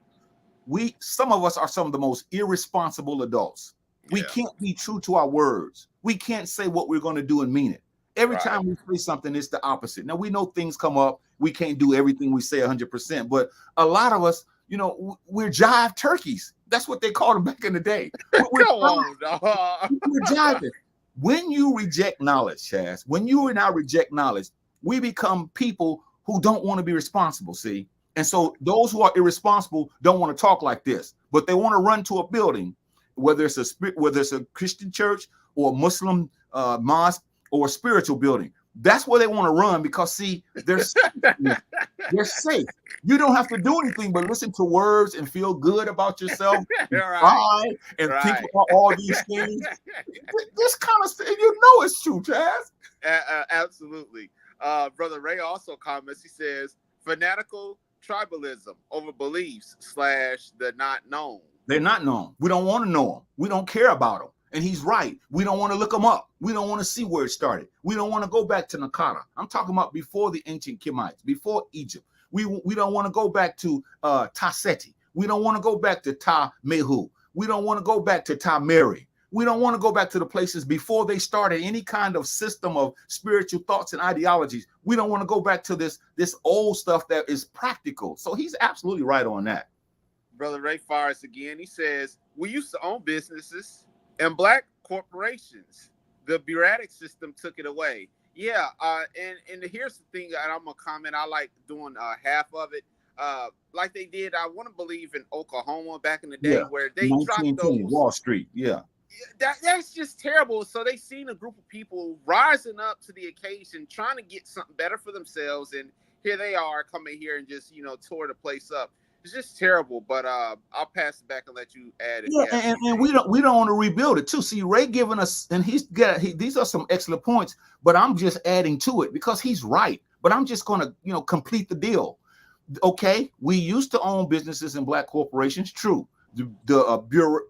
some of us are some of the most irresponsible adults. We can't be true to our words. We can't say what we're going to do and mean it. Every time we say something, it's the opposite. Now, we know things come up. We can't do everything we say 100%, but a lot of us, we're jive turkeys. That's what they called them back in the day. We're jiving. When you reject knowledge, Chazz, when you and I reject knowledge, we become people who don't want to be responsible, see? And so those who are irresponsible don't want to talk like this, but they want to run to a building, whether it's a Christian church or a Muslim mosque or a spiritual building. That's where they want to run because, see, they're safe. You don't have to do anything but listen to words and feel good about yourself, and think about all these things. This kind of stuff, it's true, Chazz. Absolutely. Brother Ray also comments. He says, "Fanatical tribalism over beliefs / the not known." They're not known. We don't want to know them. We don't care about them. And he's right. We don't want to look them up. We don't want to see where it started. We don't want to go back to Nakata. I'm talking about before the ancient Kemites, before Egypt. We don't want to go back to Ta-Seti. We don't want to go back to Ta-Mehu. We don't want to go back to Ta-Meri. We don't want to go back to the places before they started any kind of system of spiritual thoughts and ideologies. We don't want to go back to this old stuff that is practical. So he's absolutely right on that. Brother Ray fires again. He says, "We used to own businesses and black corporations. The bureaucratic system took it away." Yeah, and here's the thing, and I'm gonna comment. I like doing half of it, like they did. I want to believe in Oklahoma back in the day, where they dropped those Wall Street. Yeah, that's just terrible. So they seen a group of people rising up to the occasion, trying to get something better for themselves, and here they are coming here and just tore the place up. It's just terrible, but I'll pass it back and let you add it. Yeah, and we don't want to rebuild it too. See, Ray giving us, and these are some excellent points, but I'm just adding to it because he's right. But I'm just going to complete the deal. Okay, we used to own businesses and black corporations. True, the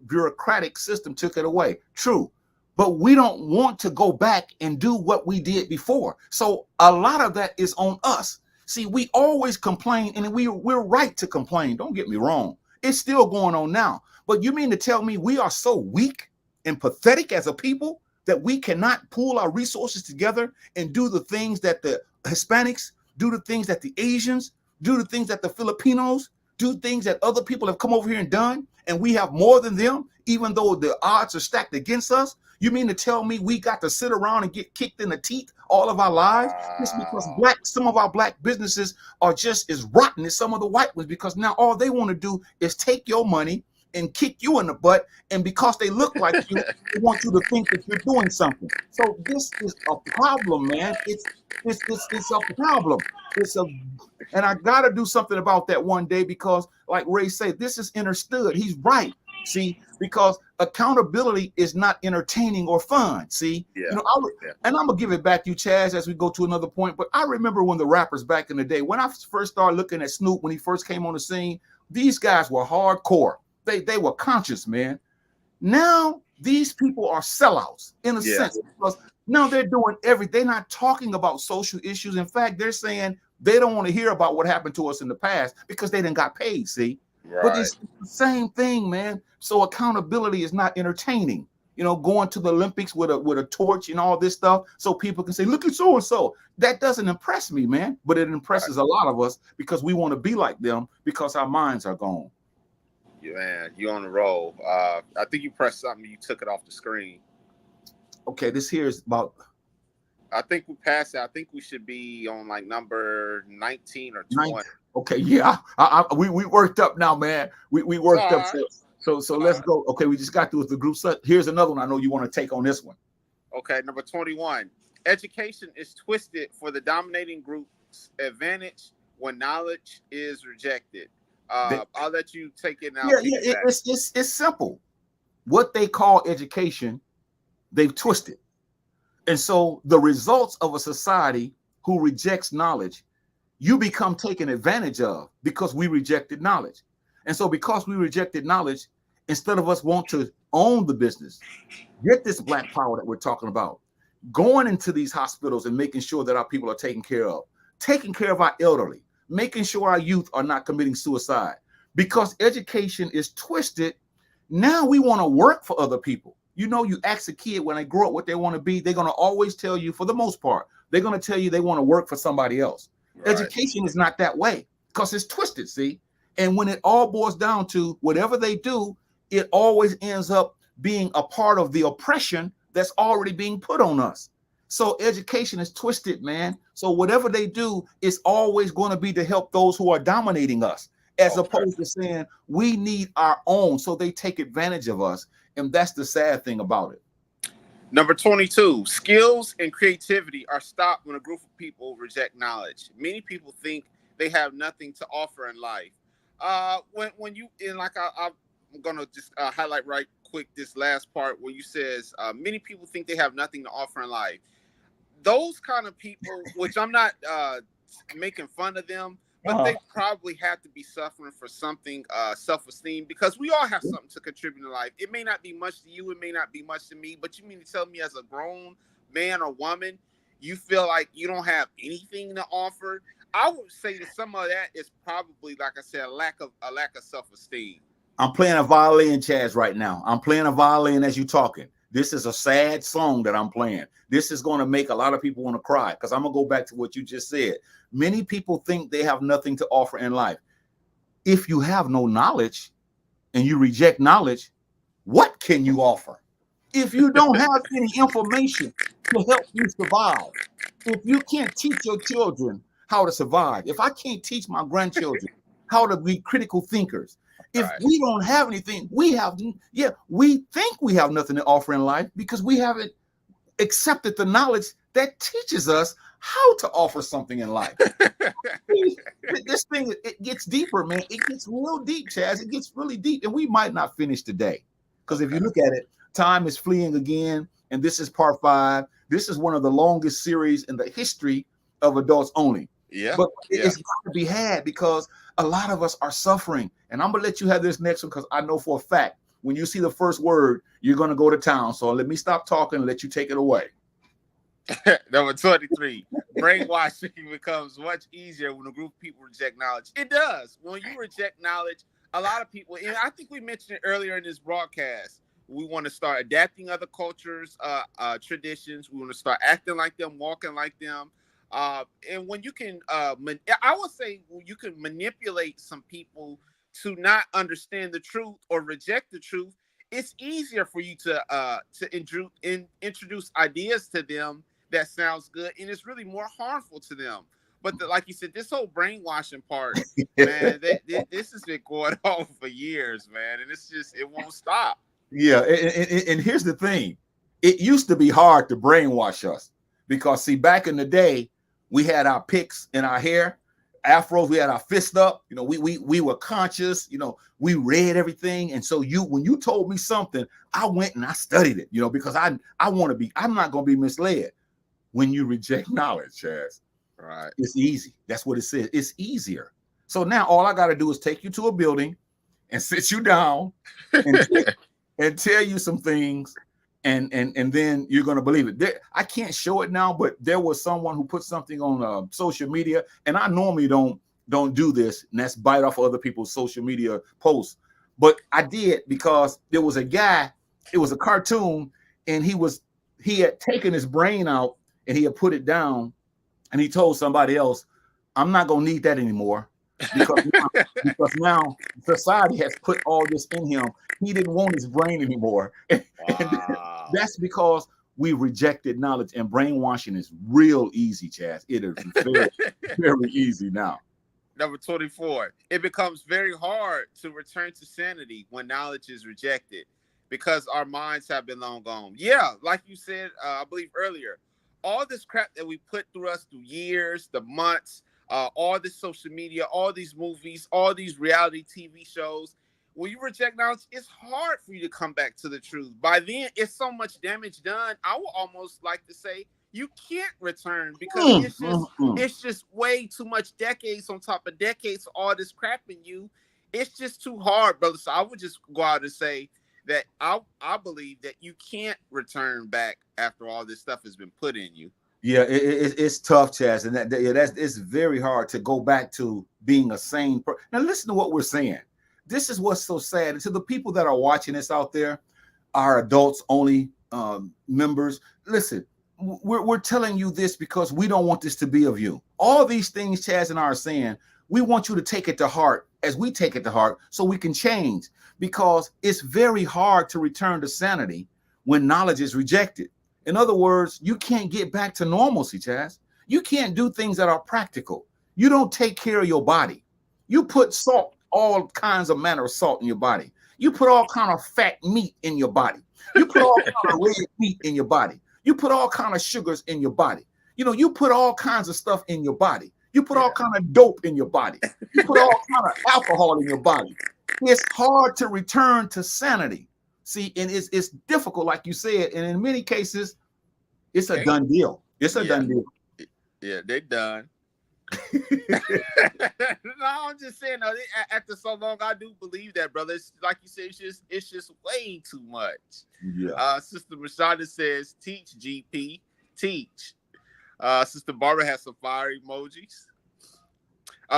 bureaucratic system took it away. True, but we don't want to go back and do what we did before. So a lot of that is on us. See, we always complain, and we're right to complain. Don't get me wrong. It's still going on now. But you mean to tell me we are so weak and pathetic as a people that we cannot pool our resources together and do the things that the Hispanics, do the things that the Asians, do the things that the Filipinos, do things that other people have come over here and done, and we have more than them, even though the odds are stacked against us? You mean to tell me we got to sit around and get kicked in the teeth all of our lives just because some of our black businesses are just as rotten as some of the white ones, because now all they want to do is take your money and kick you in the butt, and because they look like you, they want you to think that you're doing something. So this is a problem, man. It's a problem. And I got to do something about that one day, because like Ray said, this is understood. He's right. See, because accountability is not entertaining or fun. See, and I'm gonna give it back to you, Chazz, as we go to another point. But I remember when the rappers back in the day, when I first started looking at Snoop, when he first came on the scene, these guys were hardcore. They were conscious, man. Now these people are sellouts in a sense, because now they're doing everything. They're not talking about social issues. In fact, they're saying they don't want to hear about what happened to us in the past because they didn't got paid. See. Right. But it's the same thing, man. So accountability is not entertaining. Going to the Olympics with a torch and all this stuff, so people can say, "Look at so and so." That doesn't impress me, man. But it impresses a lot of us because we want to be like them because our minds are gone. Yeah, man, you on the roll. I think you pressed something. You took it off the screen. Okay, this here is about. I think we passed it. I think we should be on like number 19 or 20. Okay, yeah, we worked up now, man. We worked up. So let's go. Okay, we just got through with the group. Here's another one. I know you want to take on this one. Okay, number 21. Education is twisted for the dominating group's advantage when knowledge is rejected. I'll let you take it now. Yeah, it's simple. what they call education, they've twisted. And so the results of a society who rejects knowledge, you become taken advantage of because we rejected knowledge. And so because we rejected knowledge, instead of us want to own the business, get this black power that we're talking about, going into these hospitals and making sure that our people are taking care of our elderly, making sure our youth are not committing suicide. Because education is twisted, now we want to work for other people. You know, you ask a kid when they grow up what they want to be, they're going to always tell you, for the most part, they're going to tell you they want to work for somebody else. Right. Education is not that way because it's twisted, see? And when it all boils down to whatever they do, it always ends up being a part of the oppression that's already being put on us. So education is twisted, man. So whatever they do is always going to be to help those who are dominating us, as opposed to saying we need our own. So they take advantage of us. And that's the sad thing about it. Number 22, skills and creativity are stopped when a group of people reject knowledge. Many people think they have nothing to offer in life. When you, and like I'm going to just highlight right quick this last part where you says many people think they have nothing to offer in life. Those kind of people, which I'm not making fun of them, but they probably have to be suffering for something, self-esteem, because we all have something to contribute in life. It may not be much to you, it may not be much to me, but you mean to tell me as a grown man or woman, you feel like you don't have anything to offer? I would say that some of that is probably, like I said, a lack of self-esteem. I'm playing a violin, Chazz, right now. I'm playing a violin as you're talking. This is a sad song that I'm playing. This is going to make a lot of people want to cry because I'm going to go back to what you just said. Many people think they have nothing to offer in life. If you have no knowledge and you reject knowledge, what can you offer? If you don't have any information to help you survive, if you can't teach your children how to survive, if I can't teach my grandchildren how to be critical thinkers, if we don't have anything, we think we have nothing to offer in life because we haven't accepted the knowledge that teaches us how to offer something in life. This thing, it gets deeper, man. It gets real deep, Chazz. It gets really deep, and we might not finish today because if you look at it, time is fleeing again, and this is part 5. This is one of the longest series in the history of Adults Only. But it's got to be had because a lot of us are suffering. And I'm going to let you have this next one because I know for a fact when you see the first word, you're going to go to town. So let me stop talking and let you take it away. Number 23, brainwashing becomes much easier when a group of people reject knowledge. It does. When you reject knowledge, a lot of people, and I think we mentioned it earlier in this broadcast, we want to start adapting other cultures, traditions. We want to start acting like them, walking like them. And when you can, I would say you can manipulate some people to not understand the truth or reject the truth, it's easier for you to introduce ideas to them that sounds good, and it's really more harmful to them. But like you said, this whole brainwashing part, man, this has been going on for years, man, and it won't stop. Yeah, and here's the thing. It used to be hard to brainwash us because, see, back in the day, we had our picks in our hair, afros, we had our fist up, you know, we were conscious, you know, we read everything. And so when you told me something, I went and I studied it, you know, because I'm not going to be misled. When you reject knowledge, Chazz, right? It's easy. That's what it says. It's easier. So now all I got to do is take you to a building and sit you down and tell you some things. And then you're going to believe it. I can't show it now, but there was someone who put something on social media, and I normally don't do this, and that's bite off other people's social media posts. But I did because there was a guy, it was a cartoon, and he had taken his brain out and he had put it down, and he told somebody else, I'm not going to need that anymore. Because now society has put all this in him. He didn't want his brain anymore. Wow. And that's because we rejected knowledge, and brainwashing is real easy, Chazz. It is very, very easy now. Number 24, it becomes very hard to return to sanity when knowledge is rejected because our minds have been long gone. Yeah, like you said, I believe earlier, all this crap that we put through us through years, the months, all this social media, all these movies, all these reality TV shows, when you reject knowledge, it's hard for you to come back to the truth. By then, it's so much damage done. I would almost like to say you can't return because it's just way too much decades on top of decades of all this crap in you. It's just too hard, brother. So I would just go out and say that I believe that you can't return back after all this stuff has been put in you. Yeah, it's tough, Chaz, and it's very hard to go back to being a sane person. Now, listen to what we're saying. This is what's so sad. And to the people that are watching this out there, our adults only members, listen, we're telling you this because we don't want this to be of you. All these things Chaz and I are saying, we want you to take it to heart as we take it to heart so we can change, because it's very hard to return to sanity when knowledge is rejected. In other words, you can't get back to normalcy, Chaz. You can't do things that are practical. You don't take care of your body. You put salt, all kinds of manner of salt in your body. You put all kind of fat meat in your body. You put all kind of red meat in your body. You put all kind of sugars in your body. You know, you put all kinds of stuff in your body. You put all kind of dope in your body. You put all kind of alcohol in your body. It's hard to return to sanity. See, and it's difficult, like you said, and in many cases, it's a done deal. It's a done deal. Yeah, they done. No, I'm just saying, after so long, I do believe that, brother. It's, like you said, it's just way too much. Yeah. Sister Rashada says, teach, GP, teach. Sister Barbara has some fire emojis.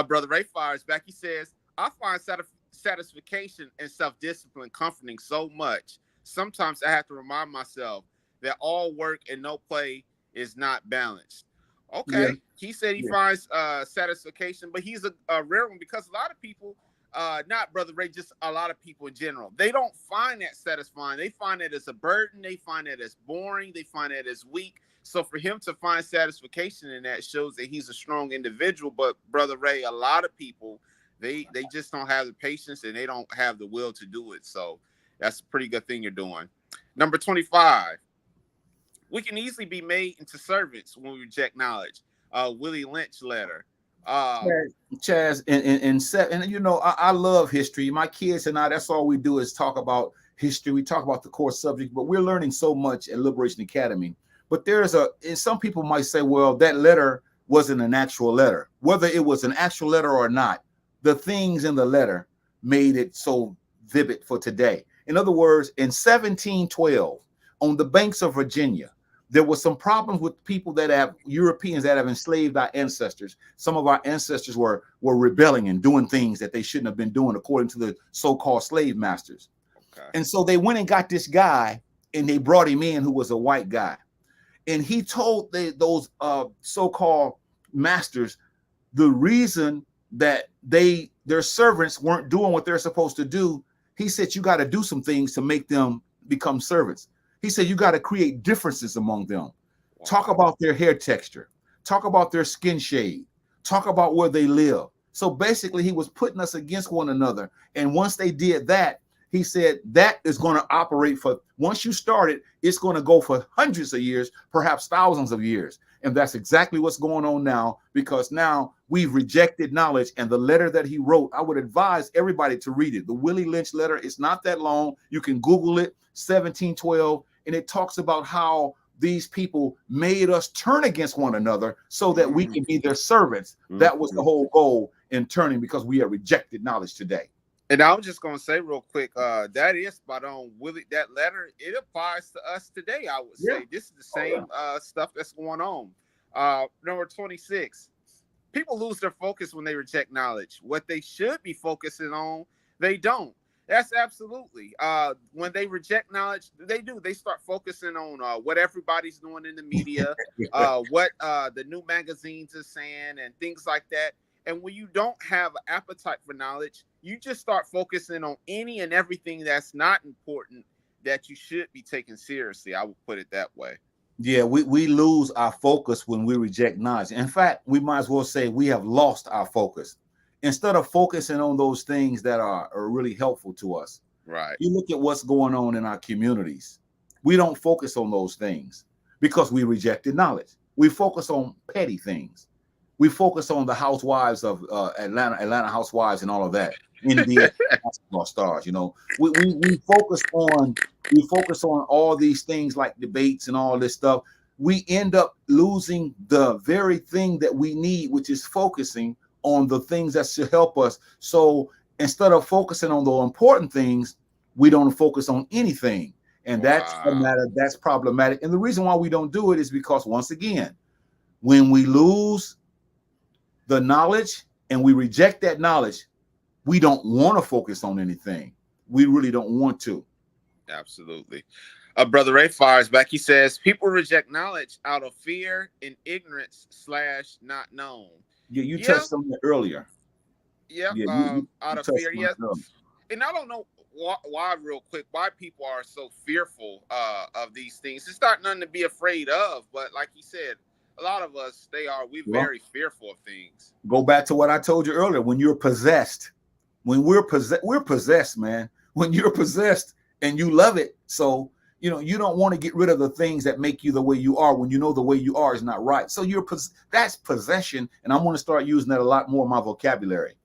Brother Ray fires back. He says, I find satisfaction and self-discipline comforting so much. Sometimes I have to remind myself that all work and no play is not balanced. Okay. Yeah. He said he finds satisfaction, but he's a rare one because a lot of people, not Brother Ray, just a lot of people in general, they don't find that satisfying. They find it as a burden. They find it as boring. They find it as weak. So for him to find satisfaction in that shows that he's a strong individual. But Brother Ray, a lot of people, they just don't have the patience and they don't have the will to do it. So that's a pretty good thing you're doing. Number 25. We can easily be made into servants when we reject knowledge. Willie Lynch letter. Chaz, and you know, I love history. My kids and I, that's all we do is talk about history. We talk about the core subject, but we're learning so much at Liberation Academy. But and some people might say, well, that letter wasn't an actual letter. Whether it was an actual letter or not, the things in the letter made it so vivid for today. In other words, in 1712, on the banks of Virginia, there were some problems with people that have Europeans that have enslaved our ancestors. Some of our ancestors were rebelling and doing things that they shouldn't have been doing according to the so-called slave masters. Okay. And so they went and got this guy and they brought him in who was a white guy. And he told those so-called masters the reason that their servants weren't doing what they're supposed to do. He said, you got to do some things to make them become servants. He said, you got to create differences among them. Wow. Talk about their hair texture. Talk about their skin shade. Talk about where they live. So basically, he was putting us against one another. And once they did that, he said that is going to operate for, once you start it, it's going to go for hundreds of years, perhaps thousands of years. And that's exactly what's going on now, because now we've rejected knowledge. And the letter that he wrote, I would advise everybody to read it. The Willie Lynch letter, it's not that long. You can Google it, 1712. And it talks about how these people made us turn against one another so that we can be their servants. That was the whole goal in turning, because we have rejected knowledge today. And I was just going to say real quick, that is spot on, Willie. That letter, it applies to us today, I would say. This is the same stuff that's going on. Number 26, people lose their focus when they reject knowledge. What they should be focusing on, they don't. That's absolutely. When they reject knowledge, they do. They start focusing on what everybody's doing in the media, what the new magazines are saying, and things like that. And when you don't have an appetite for knowledge, you just start focusing on any and everything that's not important that you should be taken seriously. I would put it that way. Yeah, we lose our focus when we reject knowledge. In fact, we might as well say we have lost our focus. Instead of focusing on those things that are really helpful to us. Right. You look at what's going on in our communities. We don't focus on those things because we rejected knowledge. We focus on petty things. We focus on the housewives of Atlanta housewives and all of that. NBA basketball stars. You know, we focus on all these things like debates and all this stuff. We end up losing the very thing that we need, which is focusing on the things that should help us. So instead of focusing on the important things, we don't focus on anything. And that's a matter that's problematic. And the reason why we don't do it is because, once again, when we lose the knowledge and we reject that knowledge, we don't want to focus on anything. We really don't want to. Absolutely. Brother Ray fires back. He says, people reject knowledge out of fear and ignorance / not known. Yeah, you touched on it earlier. Yeah, out of fear. Yes. And I don't know why, real quick, why people are so fearful of these things. It's not nothing to be afraid of, but like he said, a lot of us, we're very fearful of things. Go back to what I told you earlier. When you're possessed, we're possessed, man. When you're possessed and you love it, so you know you don't want to get rid of the things that make you the way you are when you know the way you are is not right. So that's possession, and I'm going to start using that a lot more in my vocabulary.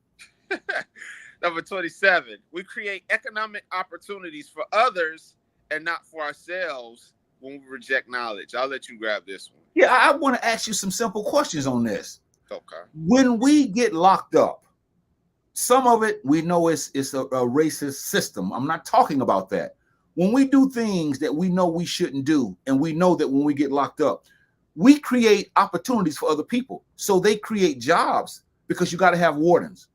Number 27, we create economic opportunities for others and not for ourselves when we reject knowledge. I'll let you grab this one. Yeah, I want to ask you some simple questions on this. Okay. When we get locked up, some of it we know it's a racist system. I'm not talking about that. When we do things that we know we shouldn't do, and we know that when we get locked up, we create opportunities for other people. So they create jobs because you got to have wardens.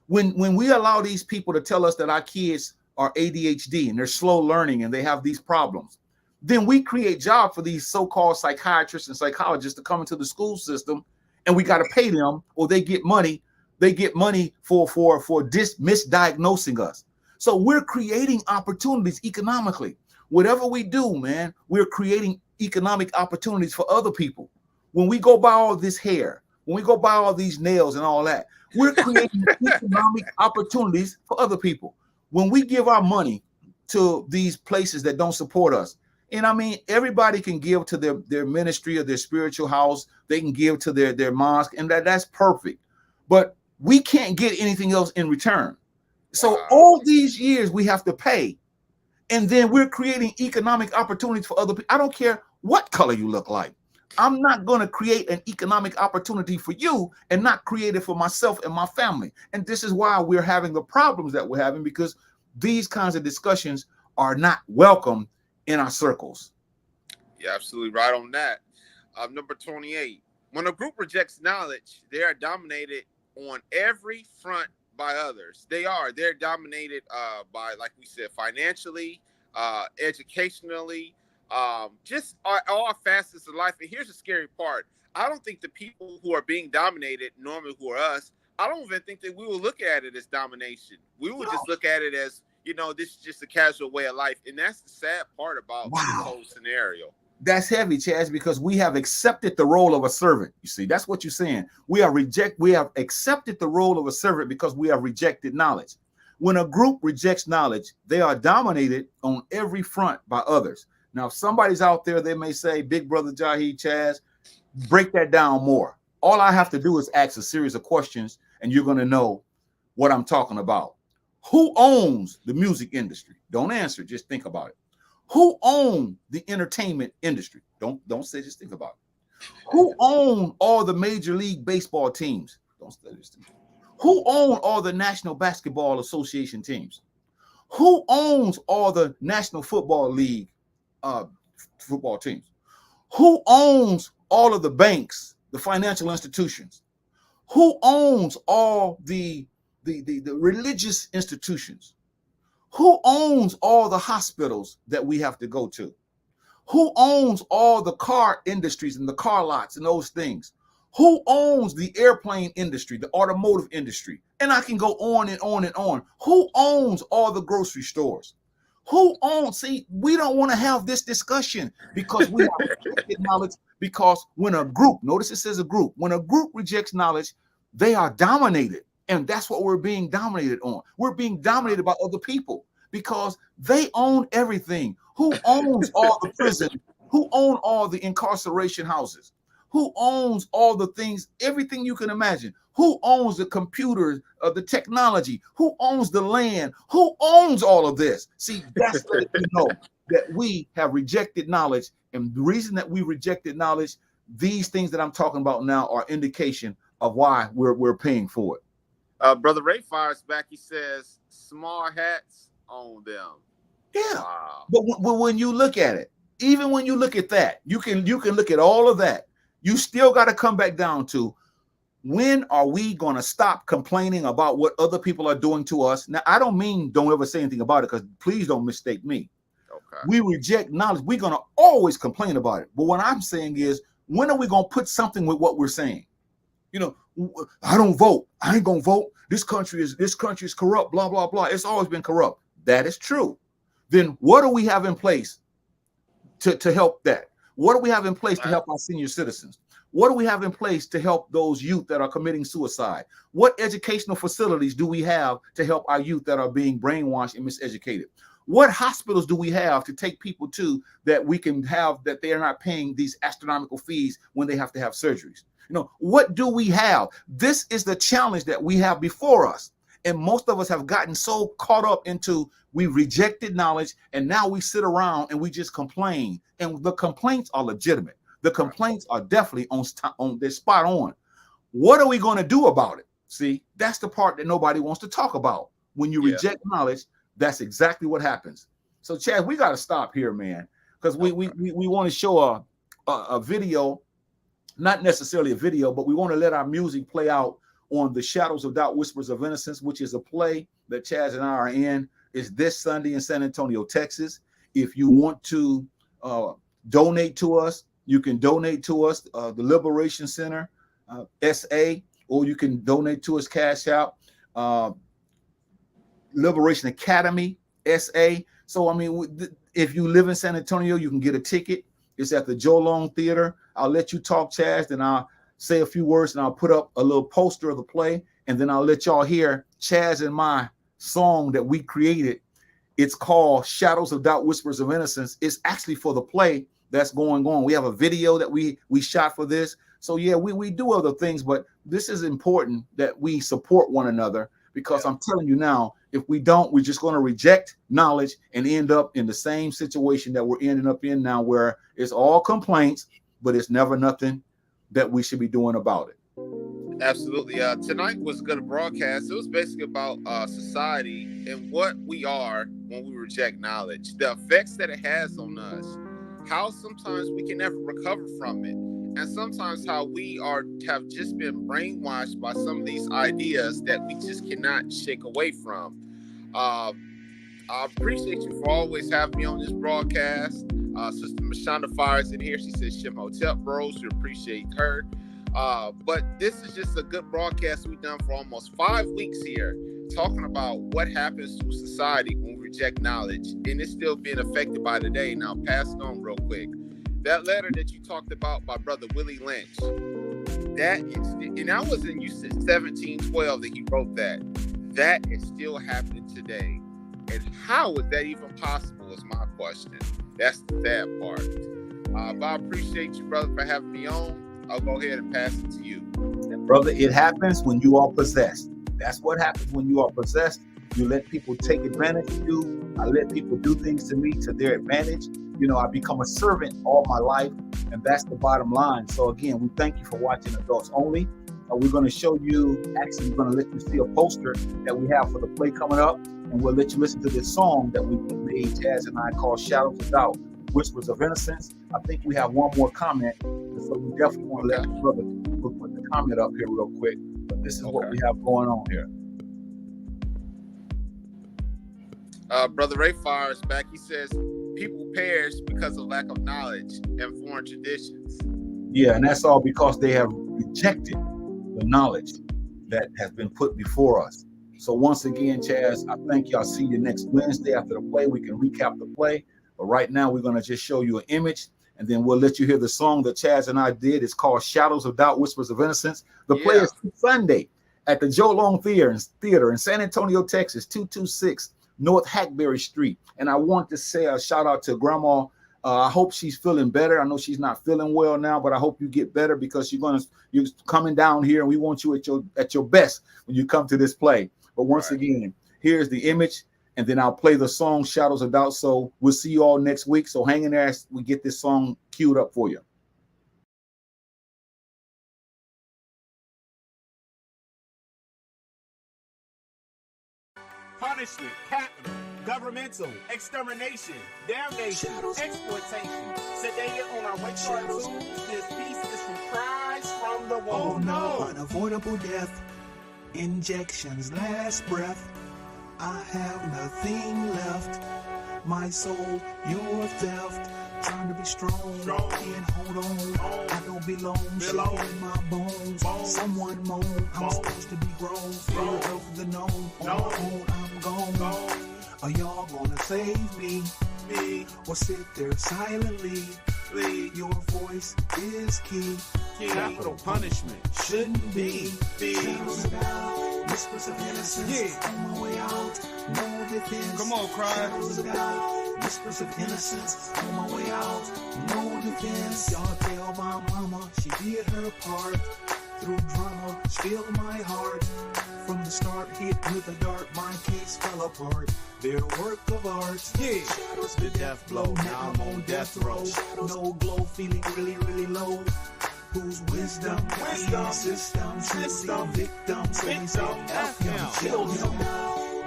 When we allow these people to tell us that our kids are ADHD and they're slow learning and they have these problems, then we create jobs for these so-called psychiatrists and psychologists to come into the school system, and we got to pay them, or they get money. They get money for misdiagnosing us. So we're creating opportunities economically. Whatever we do, man, we're creating economic opportunities for other people. When we go buy all this hair, when we go buy all these nails and all that, we're creating economic opportunities for other people. When we give our money to these places that don't support us, and I mean, everybody can give to their ministry or their spiritual house. They can give to their mosque, and that's perfect. But we can't get anything else in return. So all these years we have to pay, and then we're creating economic opportunities for other people. I don't care what color you look like. I'm not going to create an economic opportunity for you and not create it for myself and my family. And this is why we're having the problems that we're having, because these kinds of discussions are not welcome in our circles. You're absolutely right on that. Number 28. When a group rejects knowledge, they are dominated on every front by others. They're dominated by, like we said, financially, educationally, just all facets of life. And here's the scary part. I don't think the people who are being dominated, normally who are us, I don't even think that we will look at it as domination. We will just look at it as, this is just a casual way of life. And that's the sad part about this whole scenario. That's heavy, Chazz, because we have accepted the role of a servant. You see, that's what you're saying. We have accepted the role of a servant because we have rejected knowledge. When a group rejects knowledge, they are dominated on every front by others. Now, if somebody's out there, they may say, Big Brother Jahi, Chazz, break that down more. All I have to do is ask a series of questions, and you're going to know what I'm talking about. Who owns the music industry? Don't answer, just think about it. Who owns the entertainment industry? Don't say, just think about it. Who owns all the Major League Baseball teams? Don't say, just think. Who owns all the National Basketball Association teams? Who owns all the National Football League football teams? Who owns all of the banks, the financial institutions? Who owns all the religious institutions? Who owns all the hospitals that we have to go to? Who owns all the car industries and the car lots and those things? Who owns the airplane industry, the automotive industry? And I can go on and on and on. Who owns all the grocery stores? Who owns? See, we don't want to have this discussion because we have rejected knowledge. Because when a group, notice it says a group, when a group rejects knowledge, they are dominated. And that's what we're being dominated on. We're being dominated by other people because they own everything. Who owns all the prison? Who own all the incarceration houses? Who owns all the things, everything you can imagine? Who owns the computers, the technology? Who owns the land? Who owns all of this? See, that's letting you know that we have rejected knowledge. And the reason that we rejected knowledge, these things that I'm talking about now are indication of why we're paying for it. Brother Ray fires back. He says, small hats own them. Yeah. Wow. But when you look at it, even when you look at that, you can look at all of that. You still got to come back down to, when are we going to stop complaining about what other people are doing to us? Now, I don't mean don't ever say anything about it, because please don't mistake me. Okay. We reject knowledge. We're going to always complain about it. But what I'm saying is, when are we going to put something with what we're saying? You know, I don't vote. I ain't going to vote. This country is corrupt, blah, blah, blah. It's always been corrupt. That is true. Then what do we have in place to help that? What do we have in place to help our senior citizens? What do we have in place to help those youth that are committing suicide? What educational facilities do we have to help our youth that are being brainwashed and miseducated? What hospitals do we have to take people to that we can have, that they are not paying these astronomical fees when they have to have surgeries? You know, what do we have? This is the challenge that we have before us. And most of us have gotten so caught up into, we rejected knowledge, and now we sit around and we just complain. And the complaints are legitimate. The complaints are definitely on they're spot on. What are we going to do about it? See, that's the part that nobody wants to talk about. When you reject knowledge, that's exactly what happens. So, Chad, we got to stop here, man, because we want to show a video, not necessarily a video, but we want to let our music play out on The Shadows of Doubt, Whispers of Innocence, which is a play that Chazz and I are in. It's this Sunday in San Antonio, Texas. If you want to donate to us, you can donate to us, the Liberation Center, SA, or you can donate to us, Cash Out, Liberation Academy, SA. So, I mean, if you live in San Antonio, you can get a ticket. It's at the Joe Long Theater. I'll let you talk, Chazz, and I'll say a few words, and I'll put up a little poster of the play, and then I'll let y'all hear Chazz and my song that we created. It's called Shadows of Doubt, Whispers of Innocence. It's actually for the play that's going on. We have a video that we shot for this. So yeah, we do other things, but this is important that we support one another, because I'm telling you now, if we don't, we're just going to reject knowledge and end up in the same situation that we're ending up in now, where it's all complaints, but it's never nothing that we should be doing about it. Absolutely. Tonight was going to broadcast. It was basically about society and what we are when we reject knowledge, the effects that it has on us, how sometimes we can never recover from it, and sometimes how we have just been brainwashed by some of these ideas that we just cannot shake away from. I appreciate you for always having me on this broadcast. Sister Mashonda Fires in here. She says Shem Hotel Bros. We appreciate her. But this is just a good broadcast we've done for almost 5 weeks here, talking about what happens to society when we reject knowledge, and it's still being affected by today. Now, pass it on real quick. That letter that you talked about by Brother Willie Lynch, that is, and that was in, you said 1712 that he wrote that. That is still happening today. And how is that even possible is my question. That's the sad part. But I appreciate you, brother, for having me on. I'll go ahead and pass it to you. And brother, it happens when you are possessed. That's what happens when you are possessed. You let people take advantage of you. I let people do things to me to their advantage. You know, I become a servant all my life, and that's the bottom line. So again, we thank you for watching Adults Only. We're going to show you, actually, we're going to let you see a poster that we have for the play coming up, and we'll let you listen to this song that we made, Chazz and I, called Shadows of Doubt, Whispers of Innocence. I think we have one more comment, so we definitely want to let the brother put the comment up here real quick. But this is what we have going on here. Brother Ray fires back. He says, people perish because of lack of knowledge and foreign traditions. Yeah, and that's all because they have rejected the knowledge that has been put before us. So once again, Chazz, I thank you. I'll see you next Wednesday after the play. We can recap the play. But right now, we're going to just show you an image, and then we'll let you hear the song that Chazz and I did. It's called Shadows of Doubt, Whispers of Innocence. The play is Sunday at the Joe Long Theater in San Antonio, Texas, 226 North Hackberry Street. And I want to say a shout out to Grandma I hope she's feeling better. I know she's not feeling well now, but I hope you get better, because you're coming down here, and we want you at your best when you come to this play. But once again, here's the image, and then I'll play the song Shadows of Doubt. So we'll see you all next week. So hang in there as we get this song queued up for you. Punishment, capital, governmental, extermination, damnation, exploitation, sedated on our way cartoons. This piece is comprised from the wall. Oh no! Unavoidable death, injections, last breath. I have nothing left. My soul, your theft. Trying to be strong, and hold on. I don't belong, shaking in my bones. Someone moan, I'm supposed to be grown. Fear of the known. On, I'm gone. Are y'all gonna save me? Or sit there silently? Your voice is key. Capital punishment Shouldn't be. Shadows of doubt, whispers of innocence. On my way out, no defense. Come on, cry. Shadows of doubt, whispers of innocence. On my way out, no defense. Y'all tell my mama she did her part. Through drama, spilled my heart. From the start, hit with a dart, my case fell apart. They're a work of art. Shadows the death blow, now I'm on death row. No glow, feeling really, really low. Whose wisdom, system, victims, F him, kill him.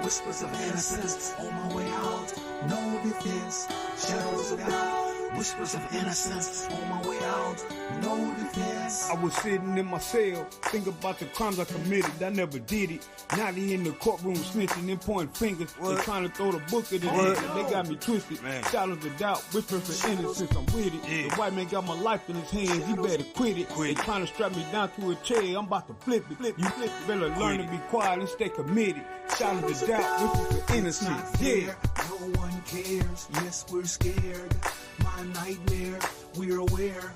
Whispers of innocence, on my way out, no defense. Shadows of doubt, whispers of innocence, on my way out, no defense. I was sitting in my cell, think about the crimes I committed, I never did it. Now they in the courtroom snitching and pointing fingers. They trying to throw the book at it. They got me twisted. Shadows of doubt, whispering for innocence, I'm with it. The white man got my life in his hands, you better quit it. They trying to strap me down to a chair, I'm about to flip it. You better learn to be quiet and stay committed. Shadows of doubt, whispering for innocence. No one cares, yes we're scared. My nightmare, we're aware.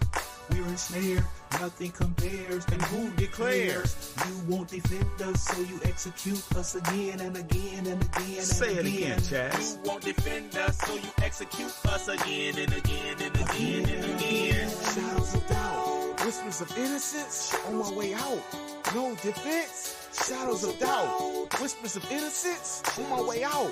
We're ensnared, nothing compares. And who declares you won't defend us, so you execute us again and again and again and Say it again. again, Chazz. You won't defend us, so you execute us again and again and again and again. Shadows of doubt, Whispers of innocence, on my way out, no defense. Shadows of doubt, whispers of innocence, on my way out,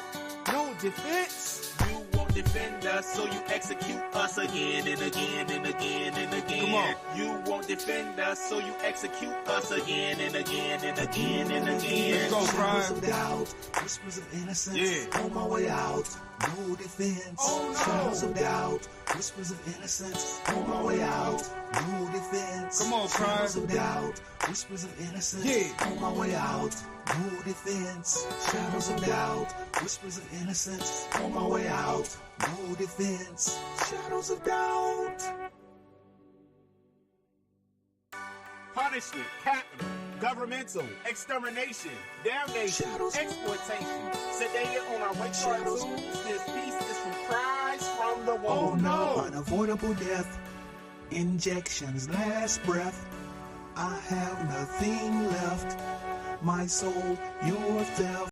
no defense. You won't defend us, so you execute us again and again and again and again. Come on. You won't defend us, so you execute us again and again and again and again. Let's go, shadows Brian. of doubt, whispers of innocence, Yeah. on my way out, no defense. Oh, no. Shadows of doubt, whispers of innocence, on my way out, no defense. Come on, Brian. Shadows of doubt, whispers of innocence, Yeah. on my way out, no defense. Shadows of doubt, whispers of innocence, on my way out, no defense. Shadows of doubt. Punishment, capital, governmental, extermination, damnation, exploitation, sedated on our way cartoons. This piece is comprised from the wall. Oh no! Unavoidable death, injections, last breath. I have nothing left. My soul, your theft.